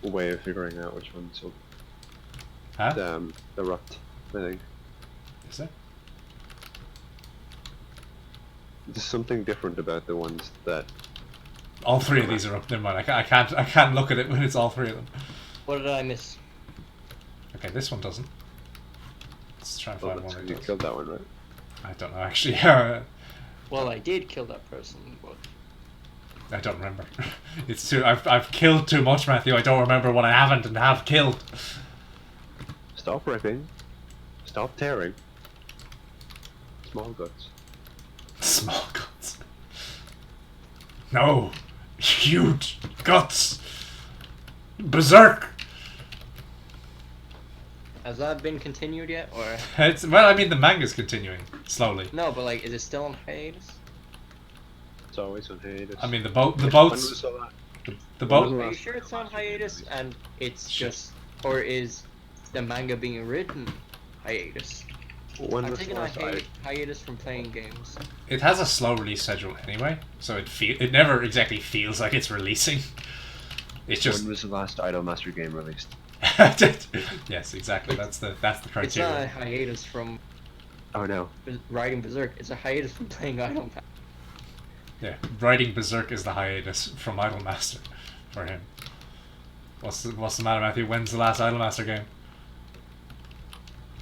way of figuring out which ones will Huh? erupt, I think. Is there? There's something different about the ones that... All 3 of these are up. Never mind. I can't look at it when it's all 3 of them. What did I miss? Okay, this one doesn't. Let's try and Oh, find that's one when that you does. killed that one, right? I don't know actually. Well, I did kill that person, but... I don't remember. It's too. I've killed too much, Matthew. I don't remember what I haven't and have killed. Stop ripping. Stop tearing. Small guts. Small guts. No, huge guts. Berserk. Has that been continued yet, or...? Well, I mean, the manga's continuing slowly. No, but like, is it still on hiatus? It's always on hiatus. I mean, the boats. When was the The when was boat. Are you sure it's on hiatus and it's just... Or is the manga being written hiatus? When I'm was taking the a last hiatus from playing games. It has a slow release schedule anyway, so it never exactly feels like it's releasing. It's just. When was the last Idolmaster game released? Yes, exactly. That's the It's not a criteria. hiatus from Oh no. writing Berserk. It's a hiatus from playing Idle. Yeah, writing Berserk is the hiatus from Idolmaster for him. What's the matter, Matthew? When's the last Idolmaster game?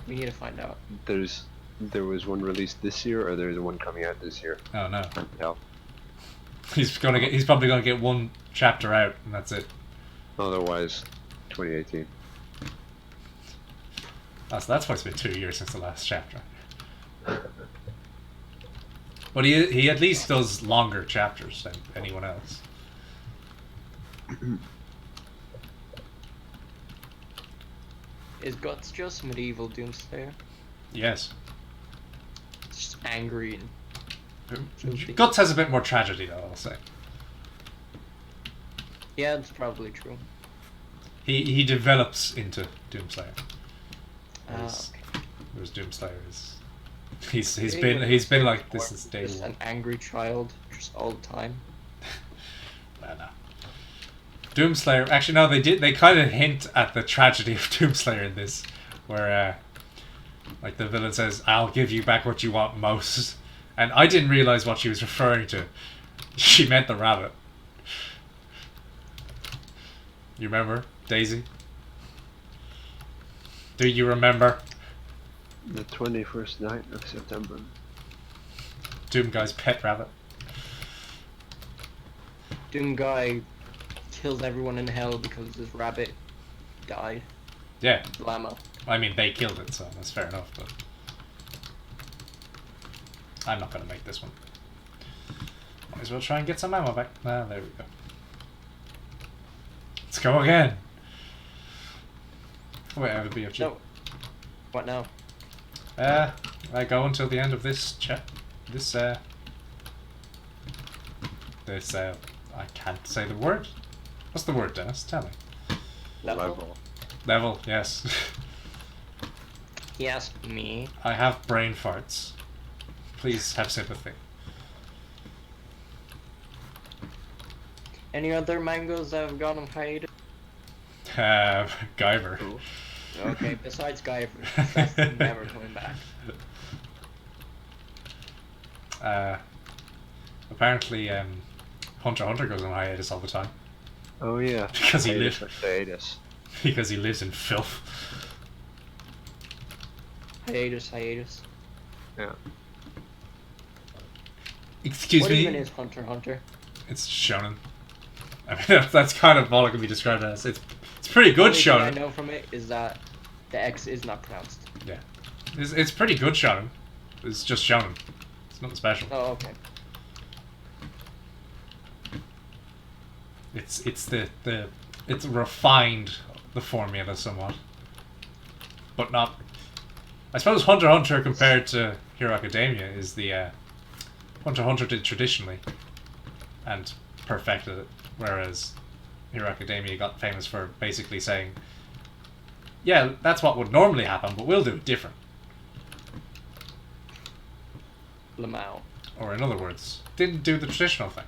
We need to find out. There was one released this year, or there's one coming out this year. Oh no. Can't tell. He's probably gonna get one chapter out, and that's it. Otherwise, 2018. That's why it's been 2 years since the last chapter. But he at least does longer chapters than anyone else. Is Guts just medieval Doomslayer? Yes. Just angry and Guts has a bit more tragedy, though, I'll say. yeah, that's probably true. He develops into Doomslayer. Whereas, Okay. whereas Doomslayer is he's been like this since day Just one. an angry child, just all the time. No. Doomslayer. Actually, no. They kind of hint at the tragedy of Doomslayer in this, where like the villain says, "I'll give you back what you want most," and I didn't realize what she was referring to. She meant the rabbit. You remember, Daisy? Do you remember? The 21st night of September. Doom Guy's pet rabbit. Doom guy killed everyone in hell because his rabbit died. Yeah. Llama. I mean, they killed it, so that's fair enough, but I'm not going to make this one. Might as well try and get some ammo back. Ah, there we go. Let's go again. Wait, I have a BFG. No. What now? I go until the end of this I can't say the word. What's the word, Dennis? Tell me. Level. Level, yes. He asked me. I have brain farts. Please have sympathy. Any other mangoes that have gone on hiatus? Guyver. Cool. Okay, besides Guyver, that's never coming back. Apparently, Hunter x Hunter goes on hiatus all the time. Oh yeah. Because he lives. Hiatus. Because he lives in filth. Hiatus. Yeah. Excuse what me. even is Hunter x Hunter? It's shonen. I mean, that's kind of all it can be described as. It's pretty good The only shonen. thing I know from it is that the X is not pronounced. Yeah, it's pretty good shonen. It's just shonen. It's nothing special. Oh, okay. It's refined the formula somewhat, but not. I suppose Hunter x Hunter compared to Hero Academia is the Hunter x Hunter did traditionally, and perfected it, whereas Hero Academia got famous for basically saying, yeah, that's what would normally happen, but we'll do it different. Lamau. Or in other words, didn't do the traditional thing.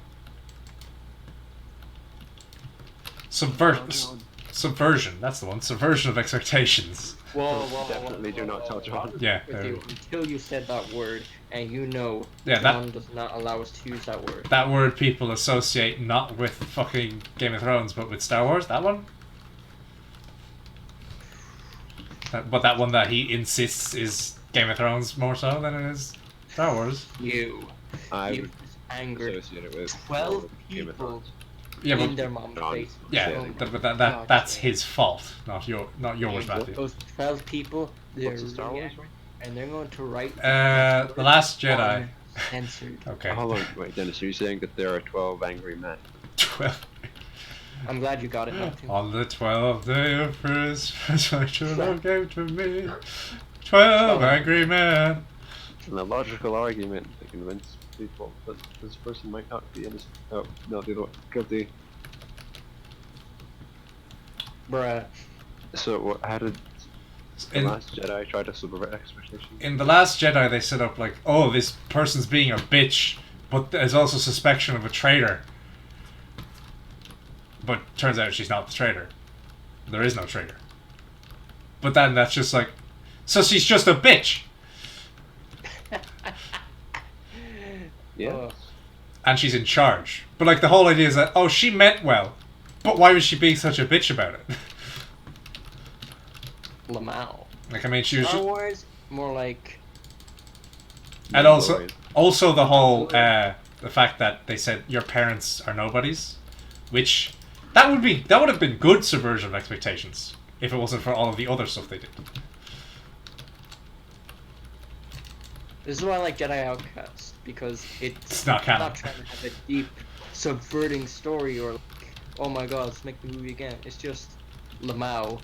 Subversion, that's the one. Subversion of expectations. Whoa, Definitely do not tell John. Yeah. With you, until you said that word, and you know Yeah, John does not allow us to use that word. That word people associate not with fucking Game of Thrones, but with Star Wars. That one. But that one that he insists is Game of Thrones more so than it is Star Wars. You I just would angered associate it with 12 Game of people Thrones. Yeah, in but their mom's John. face. yeah, Oh my but God, that's yeah. his fault, not yours, Matthew. Those 12 people, they're What's the Star Wars react- and they're going to write The Last Jedi. censored. Okay. Hold on, wait, Dennis, are you saying that there are 12 angry men? 12. I'm glad you got it, Matthew. On the 12th day of Christmas, my true love gave to me 12 angry men. And a logical argument to convince people that this person might not be innocent. Oh, no, the other one. Guilty. Bruh. So, how did The In, Last Jedi try to subvert expectations? in The Last Jedi, they set up like, oh, this person's being a bitch, but there's also suspicion of a traitor. But turns out she's not the traitor. There is no traitor. But then that's just like, so she's just a bitch. Yeah. Oh, And she's in charge. But like the whole idea is that, oh, she meant well. But why was she being such a bitch about it? Lamau. Like, I mean, she was Star just... Wars, more like And also the whole, the fact that they said your parents are nobodies. Which, that would have been good subversion of expectations. If it wasn't for all of the other stuff they did. This is why I like Jedi Outcast, because It's not canon. not trying to have a deep, subverting story or like, oh my god, let's make the movie again. It's just Lamau,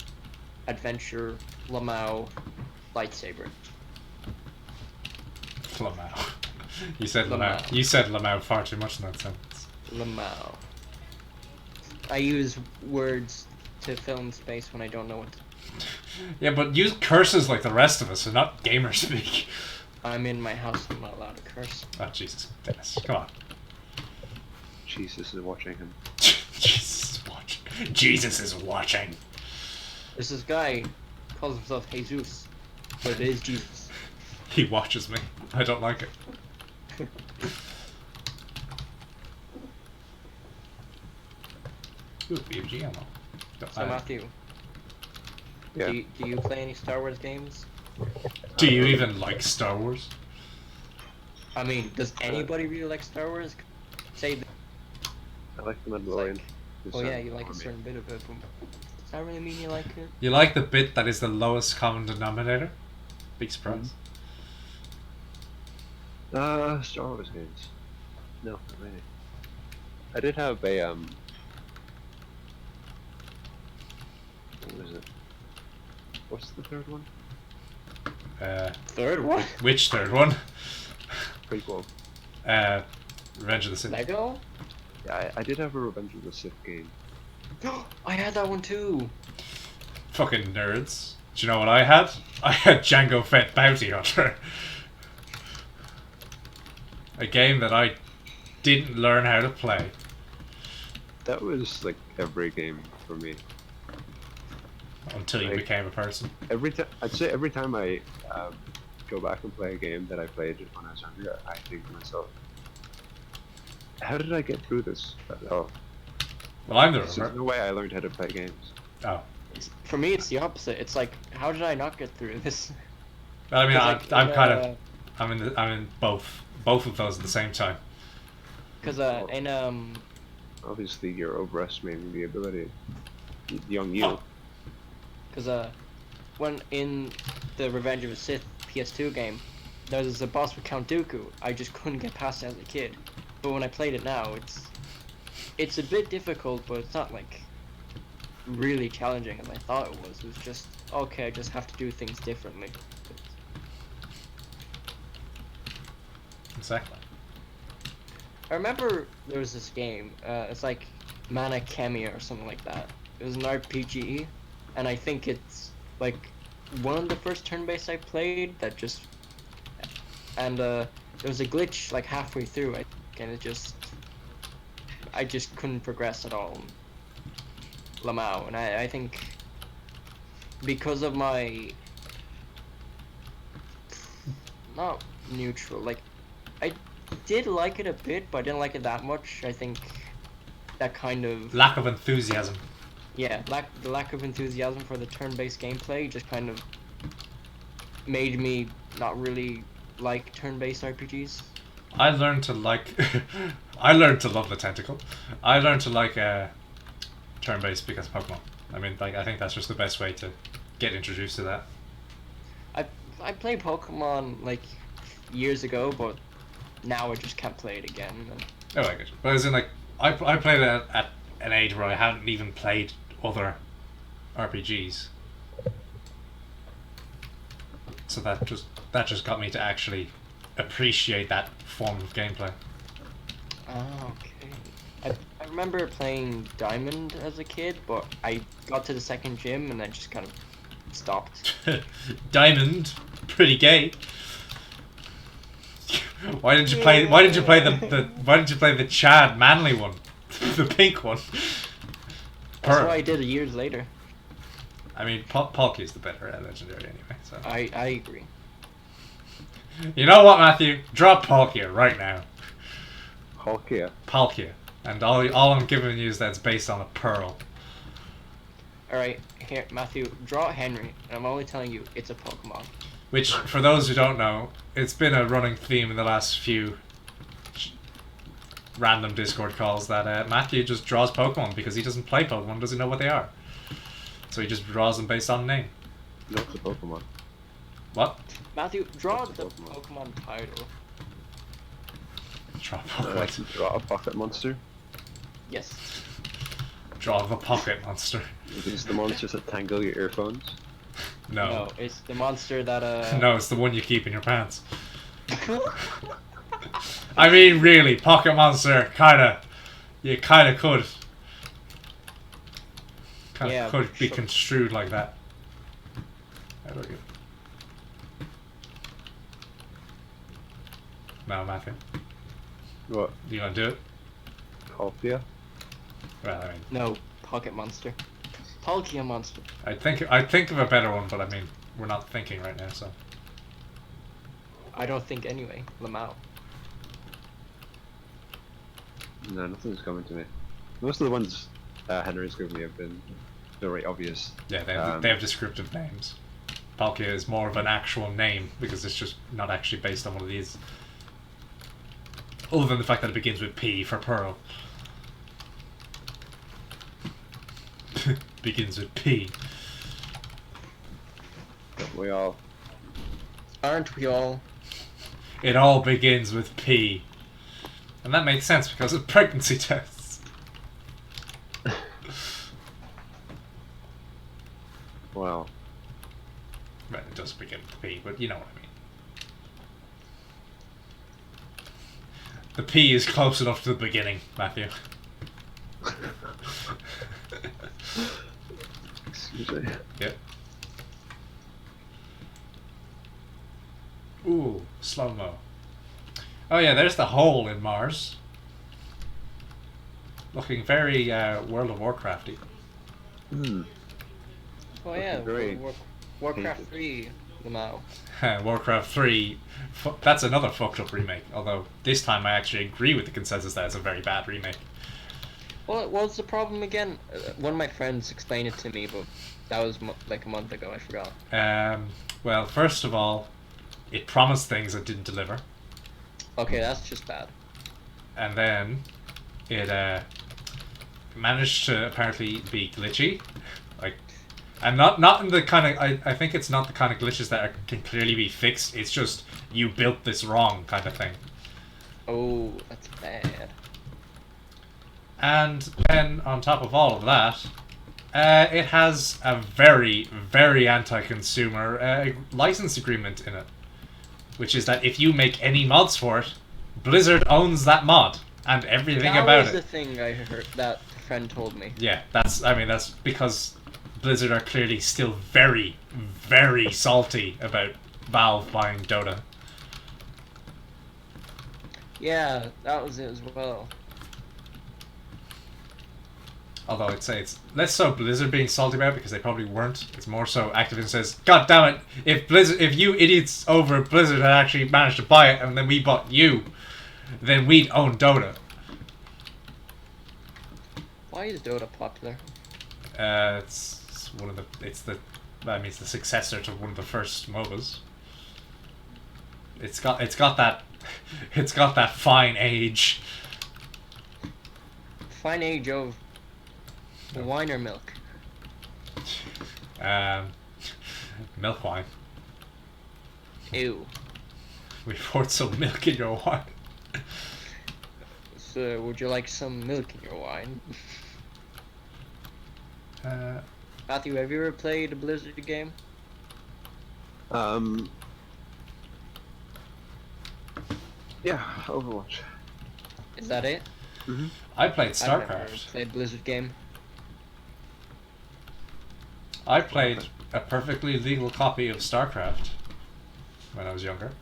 adventure, Lamau, lightsaber. Lamau. You said Lamau. Lamau. You said Lamau far too much in that sentence. Lamau. I use words to fill in space when I don't know what to... Yeah, but use curses like the rest of us and not gamer speak. I'm in my house, I'm not allowed to curse. Oh, Jesus. Dennis, come on. Jesus is watching him. Jesus is watching. Jesus is watching. There's this guy, calls himself Jesus, but it is Jesus. He watches me. I don't like it. Ooh, BFG ammo. So Matthew, Yeah. do you play any Star Wars games? Do you even like Star Wars? I mean, does anybody really like Star Wars? Say, I like the Mandalorian. It's, oh yeah, you like a for me. certain bit of it, but does that really mean you like it? You like the bit that is the lowest common denominator? Big surprise. Star Wars games. No, not really. I did have a what was it? What's the third one? Third one? Which third one? Prequel. Revenge of the Sith. Lego? Yeah, I did have a Revenge of the Sith game. I had that one too. Fucking nerds. Do you know what I had? I had Jango Fett Bounty Hunter. A game that I didn't learn how to play. That was like every game for me. Until you Like- became a person. I'd say every time I go back and play a game that I played when I was younger, I think to myself, how did I get through this? Oh, Well, I'm the there's reverse. no way I learned how to play games. Oh. For me, it's the opposite. It's like, how did I not get through this? Well, I mean, 'Cause, like, I'm kind of, I'm in both of those at the same time. Because Obviously, you're overestimating the ability of young you. Oh. Because when in the Revenge of the Sith PS2 game, there was a boss with Count Dooku. I just couldn't get past it as a kid. But when I played it now, it's a bit difficult, but it's not like really challenging as I thought it was. It was just, okay, I just have to do things differently. Exactly. I remember there was this game, it's like Mana Khemia or something like that. It was an RPG, and I think it's like one of the first turn-based I played that just, and there was a glitch like halfway through, I think, and I just couldn't progress at all. Lamau, and I think because of my, not neutral, like, I did like it a bit, but I didn't like it that much. I think that kind of, Lack of enthusiasm. yeah, the lack of enthusiasm for the turn-based gameplay just kind of made me not really like turn-based RPGs. I learned to like. I learned to love the tentacle. I learned to like turn-based because of Pokemon. I mean, like, I think that's just the best way to get introduced to that. I played Pokemon like years ago, but now I just can't play it again. Oh, I get you. But as in, like, I played it at an age where I hadn't even played other RPGs. So that just got me to actually appreciate that form of gameplay. Oh, okay. I remember playing Diamond as a kid, but I got to the second gym and then just kind of stopped. Diamond, pretty gay. Why didn't you play? Why did you play Why did you play the Chad manly one, the pink one? That's what I did years later. I mean, Palkia is the better legendary anyway. So I agree. you know what, Matthew? Drop Palkia right now. Palkia. Palkia, and all I'm giving you is that it's based on a pearl. Alright, here, Matthew, draw Henry, and I'm only telling you, it's a Pokemon. Which, for those who don't know, it's been a running theme in the last few random Discord calls that Matthew just draws Pokemon because he doesn't play Pokemon, doesn't know what they are. So he just draws them based on name. No, it's a Pokemon. What? Matthew, draw What's the the Pokemon? Pokemon title. Draw a Uh, Pokemon. draw a pocket monster. Yes. Draw the pocket monster. These are the monsters that tangle your earphones. No. No, it's the monster that No, it's the one you keep in your pants. I mean, really, pocket monster, you kinda could. Yeah, Could be sure. construed like that. How about you? No, Matthew. What? You gonna do it? Palkia? Well, I mean, No, Pocket Monster. Palkia Monster. I'd think of a better one, but I mean, we're not thinking right now, so. I don't think anyway. Lamau. No, nothing's coming to me. Most of the ones Henry's given me have been very obvious. Yeah, Um, they have descriptive names. Palkia is more of an actual name because it's just not actually based on what it is. Other than the fact that it begins with P for Pearl. Begins with P. We all. Aren't we all? It all begins with P. And that makes sense because of pregnancy tests. Well, Well, it does begin with P, but you know what I mean. The P is close enough to the beginning, Matthew. excuse me. Yep. Ooh, slow-mo. Oh yeah, there's the hole in Mars. Looking very World of Warcrafty. Hmm. Oh yeah, Great. Warcraft Painted. 3 Lamau. Warcraft 3, that's another fucked up remake. Although this time I actually agree with the consensus that it's a very bad remake. Well, what was the problem again? One of my friends explained it to me, but that was like a month ago. I forgot. Well, first of all, it promised things it didn't deliver. Okay, that's just bad. And then it managed to apparently be glitchy, like, and not in the kind of I think it's not the kind of glitches that can clearly be fixed. It's just you built this wrong kind of thing. Oh, that's bad. And then on top of all of that, it has a very, very anti-consumer license agreement in it, which is that if you make any mods for it, Blizzard owns that mod and everything That about was it. the thing I heard that friend told me. Yeah, that's because Blizzard are clearly still very, very salty about Valve buying Dota. Yeah, that was it as well. Although I'd say it's less so Blizzard being salty about it because they probably weren't. It's more so Activision says, "God damn it! If you idiots over at Blizzard had actually managed to buy it and then we bought you, then we'd own Dota." Why is Dota popular? It's one of the it's the successor to one of the first MOBAs. It's got that it's got that fine age. Fine age of wine or milk? Milk wine. Ew. We poured some milk in your wine. So, would you like some milk in your wine? Matthew, have you ever played a Blizzard game? Yeah, Overwatch. Is that it? Mm-hmm. I played I've never StarCraft. played Blizzard game. I played a perfectly legal copy of StarCraft when I was younger.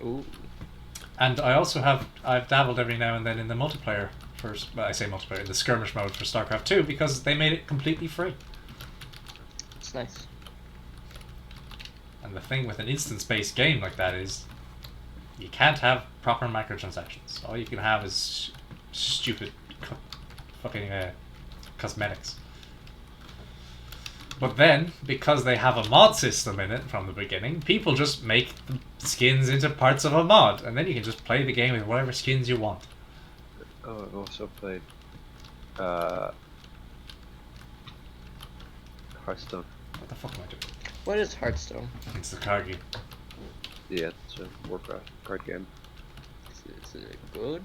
Ooh. And I also I've dabbled every now and then in the multiplayer I say multiplayer, in the skirmish mode for StarCraft 2 because they made it completely free. It's nice. And the thing with an instance-based game like that is you can't have proper microtransactions. All you can have is stupid fucking cosmetics. But then, because they have a mod system in it from the beginning, people just make the skins into parts of a mod, and then you can just play the game with whatever skins you want. Oh, I've also played Hearthstone. What the fuck am I doing? What is Hearthstone? It's the card game. Yeah, it's a Warcraft card game. Is it good?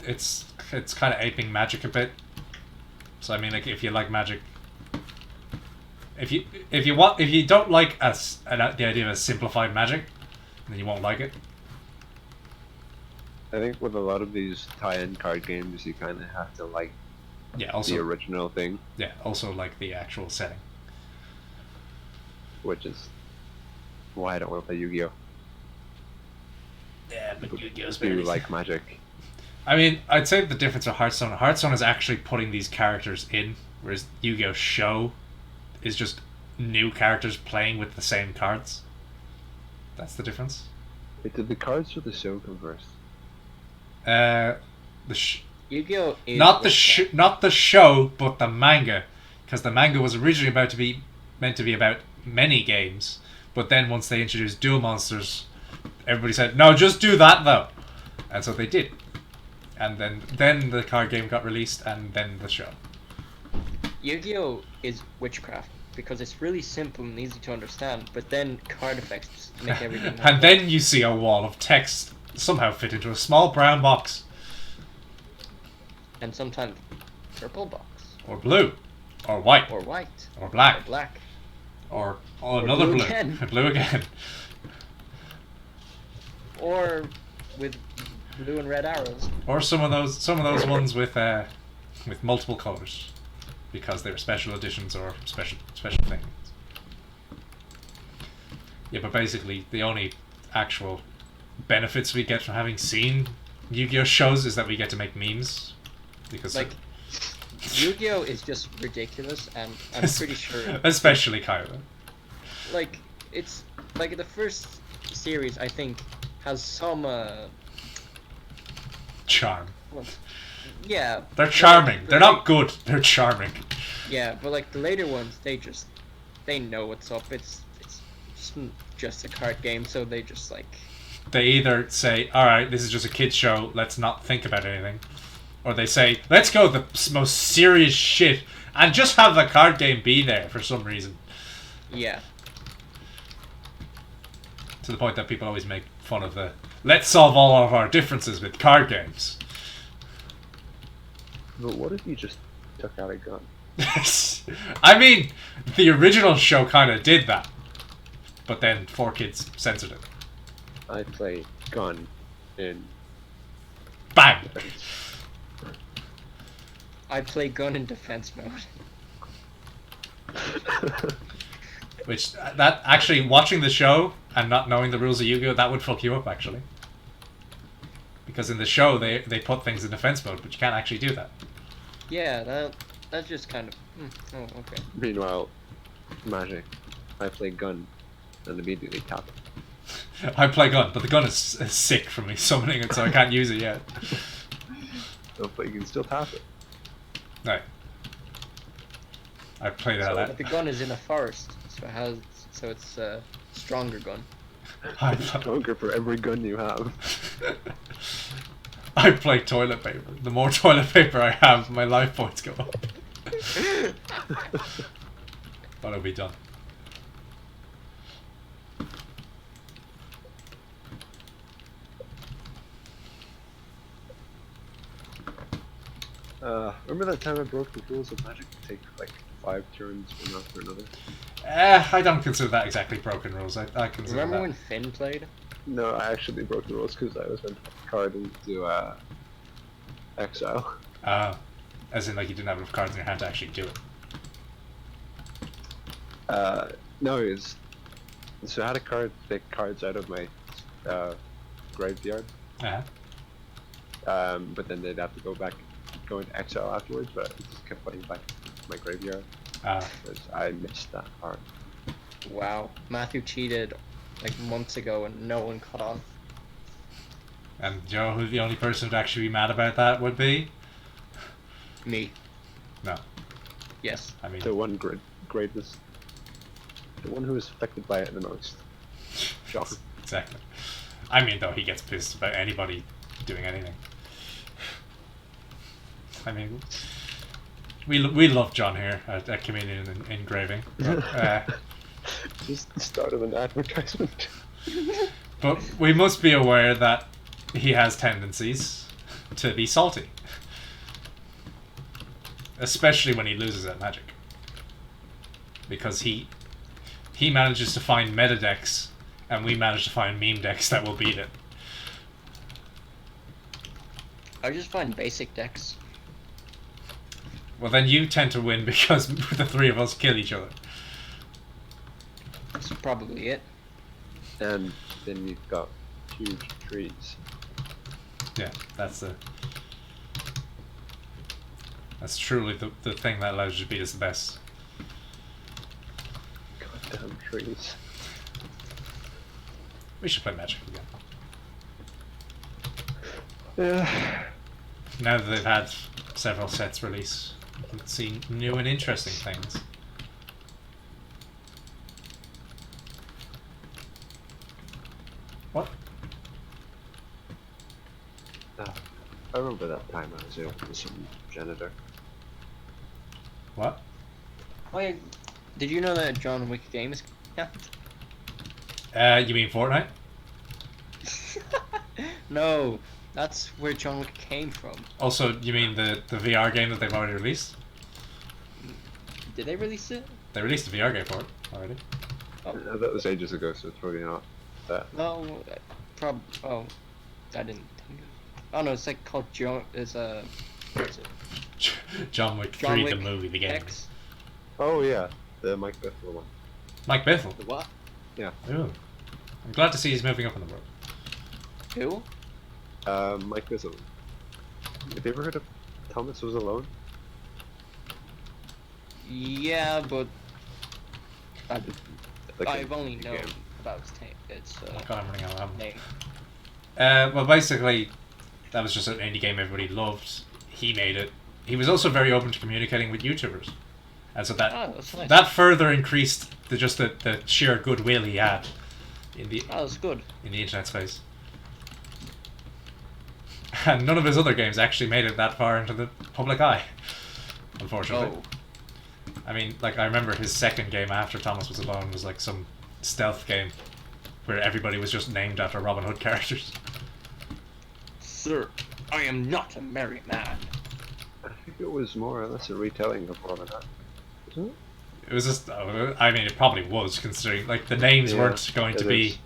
It's kind of aping Magic a bit. So I mean, like, if you like Magic, if you don't like the idea of a simplified Magic, then you won't like it. I think with a lot of these tie-in card games, you kind of have to like Yeah. the Also, original thing, yeah. Also, like the actual setting. which is why I don't want to play Yu-Gi-Oh. Yeah, but Yu-Gi-Oh's Do like Magic. I mean, I'd say the difference with Hearthstone. Hearthstone is actually putting these characters in, whereas Yu-Gi-Oh! Show is just new characters playing with the same cards. That's the difference. Wait, did the cards for the show come first? Yu-Gi-Oh! Is Not the show, but the manga, because the manga was originally meant to be about many games, but then once they introduced Duel Monsters, everybody said no, just do that though, and so they did, and then the card game got released, and then the show. Yu-Gi-Oh! Is witchcraft because it's really simple and easy to understand, but then card effects just make everything. And then you see a wall of text somehow fit into a small brown box, and sometimes purple box or blue, or white, or white or black, or black. or another blue blue, again. blue again, Or with blue and red arrows. or some of those ones with multiple colors, because they're special editions or special things. Yeah, but basically the only actual benefits we get from having seen Yu-Gi-Oh! Shows is that we get to make memes, because Like, Yu-Gi-Oh! Is just ridiculous, and I'm pretty sure. especially Kyra. Like, it's like the first series, I think, has some Charm. well, yeah. They're but, charming. like, They're not good. They're charming. Yeah, but like the later ones, they know what's up. It's just a card game, so they just like. They either say, "All right, this is just a kids show. Let's not think about anything," or they say, "Let's go with the most serious shit and just have the card game be there for some reason." Yeah. To the point that people always make fun of the "let's solve all of our differences with card games." But what if you just took out a gun? I mean, the original show kind of did that, but then 4Kids censored it. I play gun in Bang! defense. I play gun in defense mode. Which, that actually, watching the show and not knowing the rules of Yu-Gi-Oh, that would fuck you up, actually. Because in the show, they put things in defense mode, but you can't actually do that. Yeah, that's just kind of. Oh, okay. Meanwhile, Magic, I play gun and immediately tap it. I play gun, but the gun is sick from me summoning it, so I can't use it yet. Oh, but you can still tap it. No. I played that So- out. But the gun is in a forest, so it's a stronger gun. I Stronger for every gun you have. I play toilet paper. The more toilet paper I have, my life points go up. But it'll be done. Remember that time I broke the rules of Magic? Take like 5 turns one after another. I don't consider that exactly broken rules. I consider Remember that. when Finn played? No, I actually broke the rules because I was going to put the card into exile. As in, like, you didn't have enough cards in your hand to actually do it. No, it was. So I had a card pick cards out of my graveyard, Uh-huh. but then they'd have to go into exile afterwards. But I just kept putting back my graveyard because I missed that card. Wow, Matthew cheated like months ago and no one caught on. And do you know who the only person who'd actually be mad about that would be? Me. No. Yes. I mean, The one greatest, the one who was affected by it the most. Shocking. exactly. I mean, though, he gets pissed about anybody doing anything. I mean, we love John here at Chameleon Engraving. But, Just the start of an advertisement. but we must be aware that he has tendencies to be salty. Especially when he loses at Magic. Because he manages to find meta decks, and we manage to find meme decks that will beat it. I just find basic decks. Well, then you tend to win because the three of us kill each other. That's probably it. And then you've got huge trees. Yeah, that's truly the thing that allows you to beat us the best. Goddamn trees. We should play Magic again. Yeah. Now that they've had several sets released, you can see new and interesting things. What? I remember that time I was out with some janitor. What? Oh yeah, did you know that John Wick game is? Yeah. You mean Fortnite? No, that's where John Wick came from. Also, you mean the VR game that they've already released? Did they release it? They released the VR game for it already. That was ages ago, so it's probably not that. No, oh, I didn't think of. Oh no, it's like called John. It's what is it? John Wick John 3, Wick the movie, the game. X. Oh yeah, the Mike Biffle one. Mike Biffle. The what? Yeah. Ooh. I'm glad to see he's moving up in the world. Who? Mike Biffle. Have you ever heard of Thomas Was Alone? Yeah, but Like I've a only game. known about its God, I'm running out of ammo. name. Well, basically, that was just an indie game everybody loved. He made it. He was also very open to communicating with YouTubers, and so that Oh, that's nice. that further increased the sheer goodwill he had in the Oh, that's good. internet space. And none of his other games actually made it that far into the public eye, unfortunately. Oh, I mean, like, I remember his second game after Thomas Was Alone was like some stealth game where everybody was just named after Robin Hood characters. sir, I am not a merry man. I think it was more or less a retelling of Robin Hood. Isn't it? It was just, I mean, it probably was, considering, like, the names Yeah, weren't going to it be... is.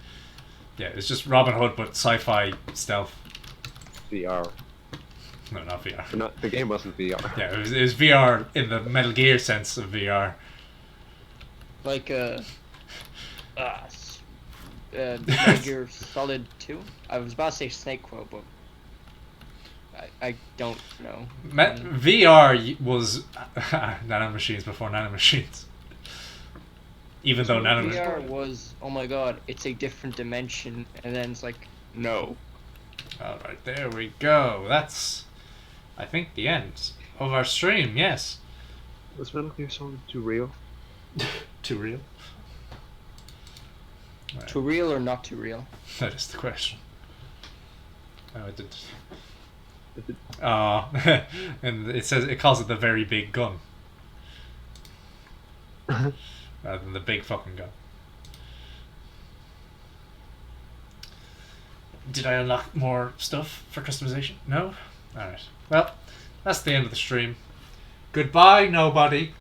Yeah, it's just Robin Hood, but sci-fi stealth. VR. No, not VR. But not, the game wasn't VR. Yeah, it was VR in the Metal Gear sense of VR. Like Metal Gear Solid 2. I was about to say Snake Quo, but I don't know. VR was nanomachines before nanomachines. Even though VR was, oh my god, it's a different dimension, and then it's like, no. Alright, there we go. That's, I think, the end of our stream, yes. Was Metal Gear Solid 2 real? Too real? Right. Too real or not too real? That is the question. Oh, it did. Is it- And it calls it the very big gun. Rather than the big fucking gun. Did I unlock more stuff for customization? No? Alright. Well, that's the end of the stream. Goodbye, nobody.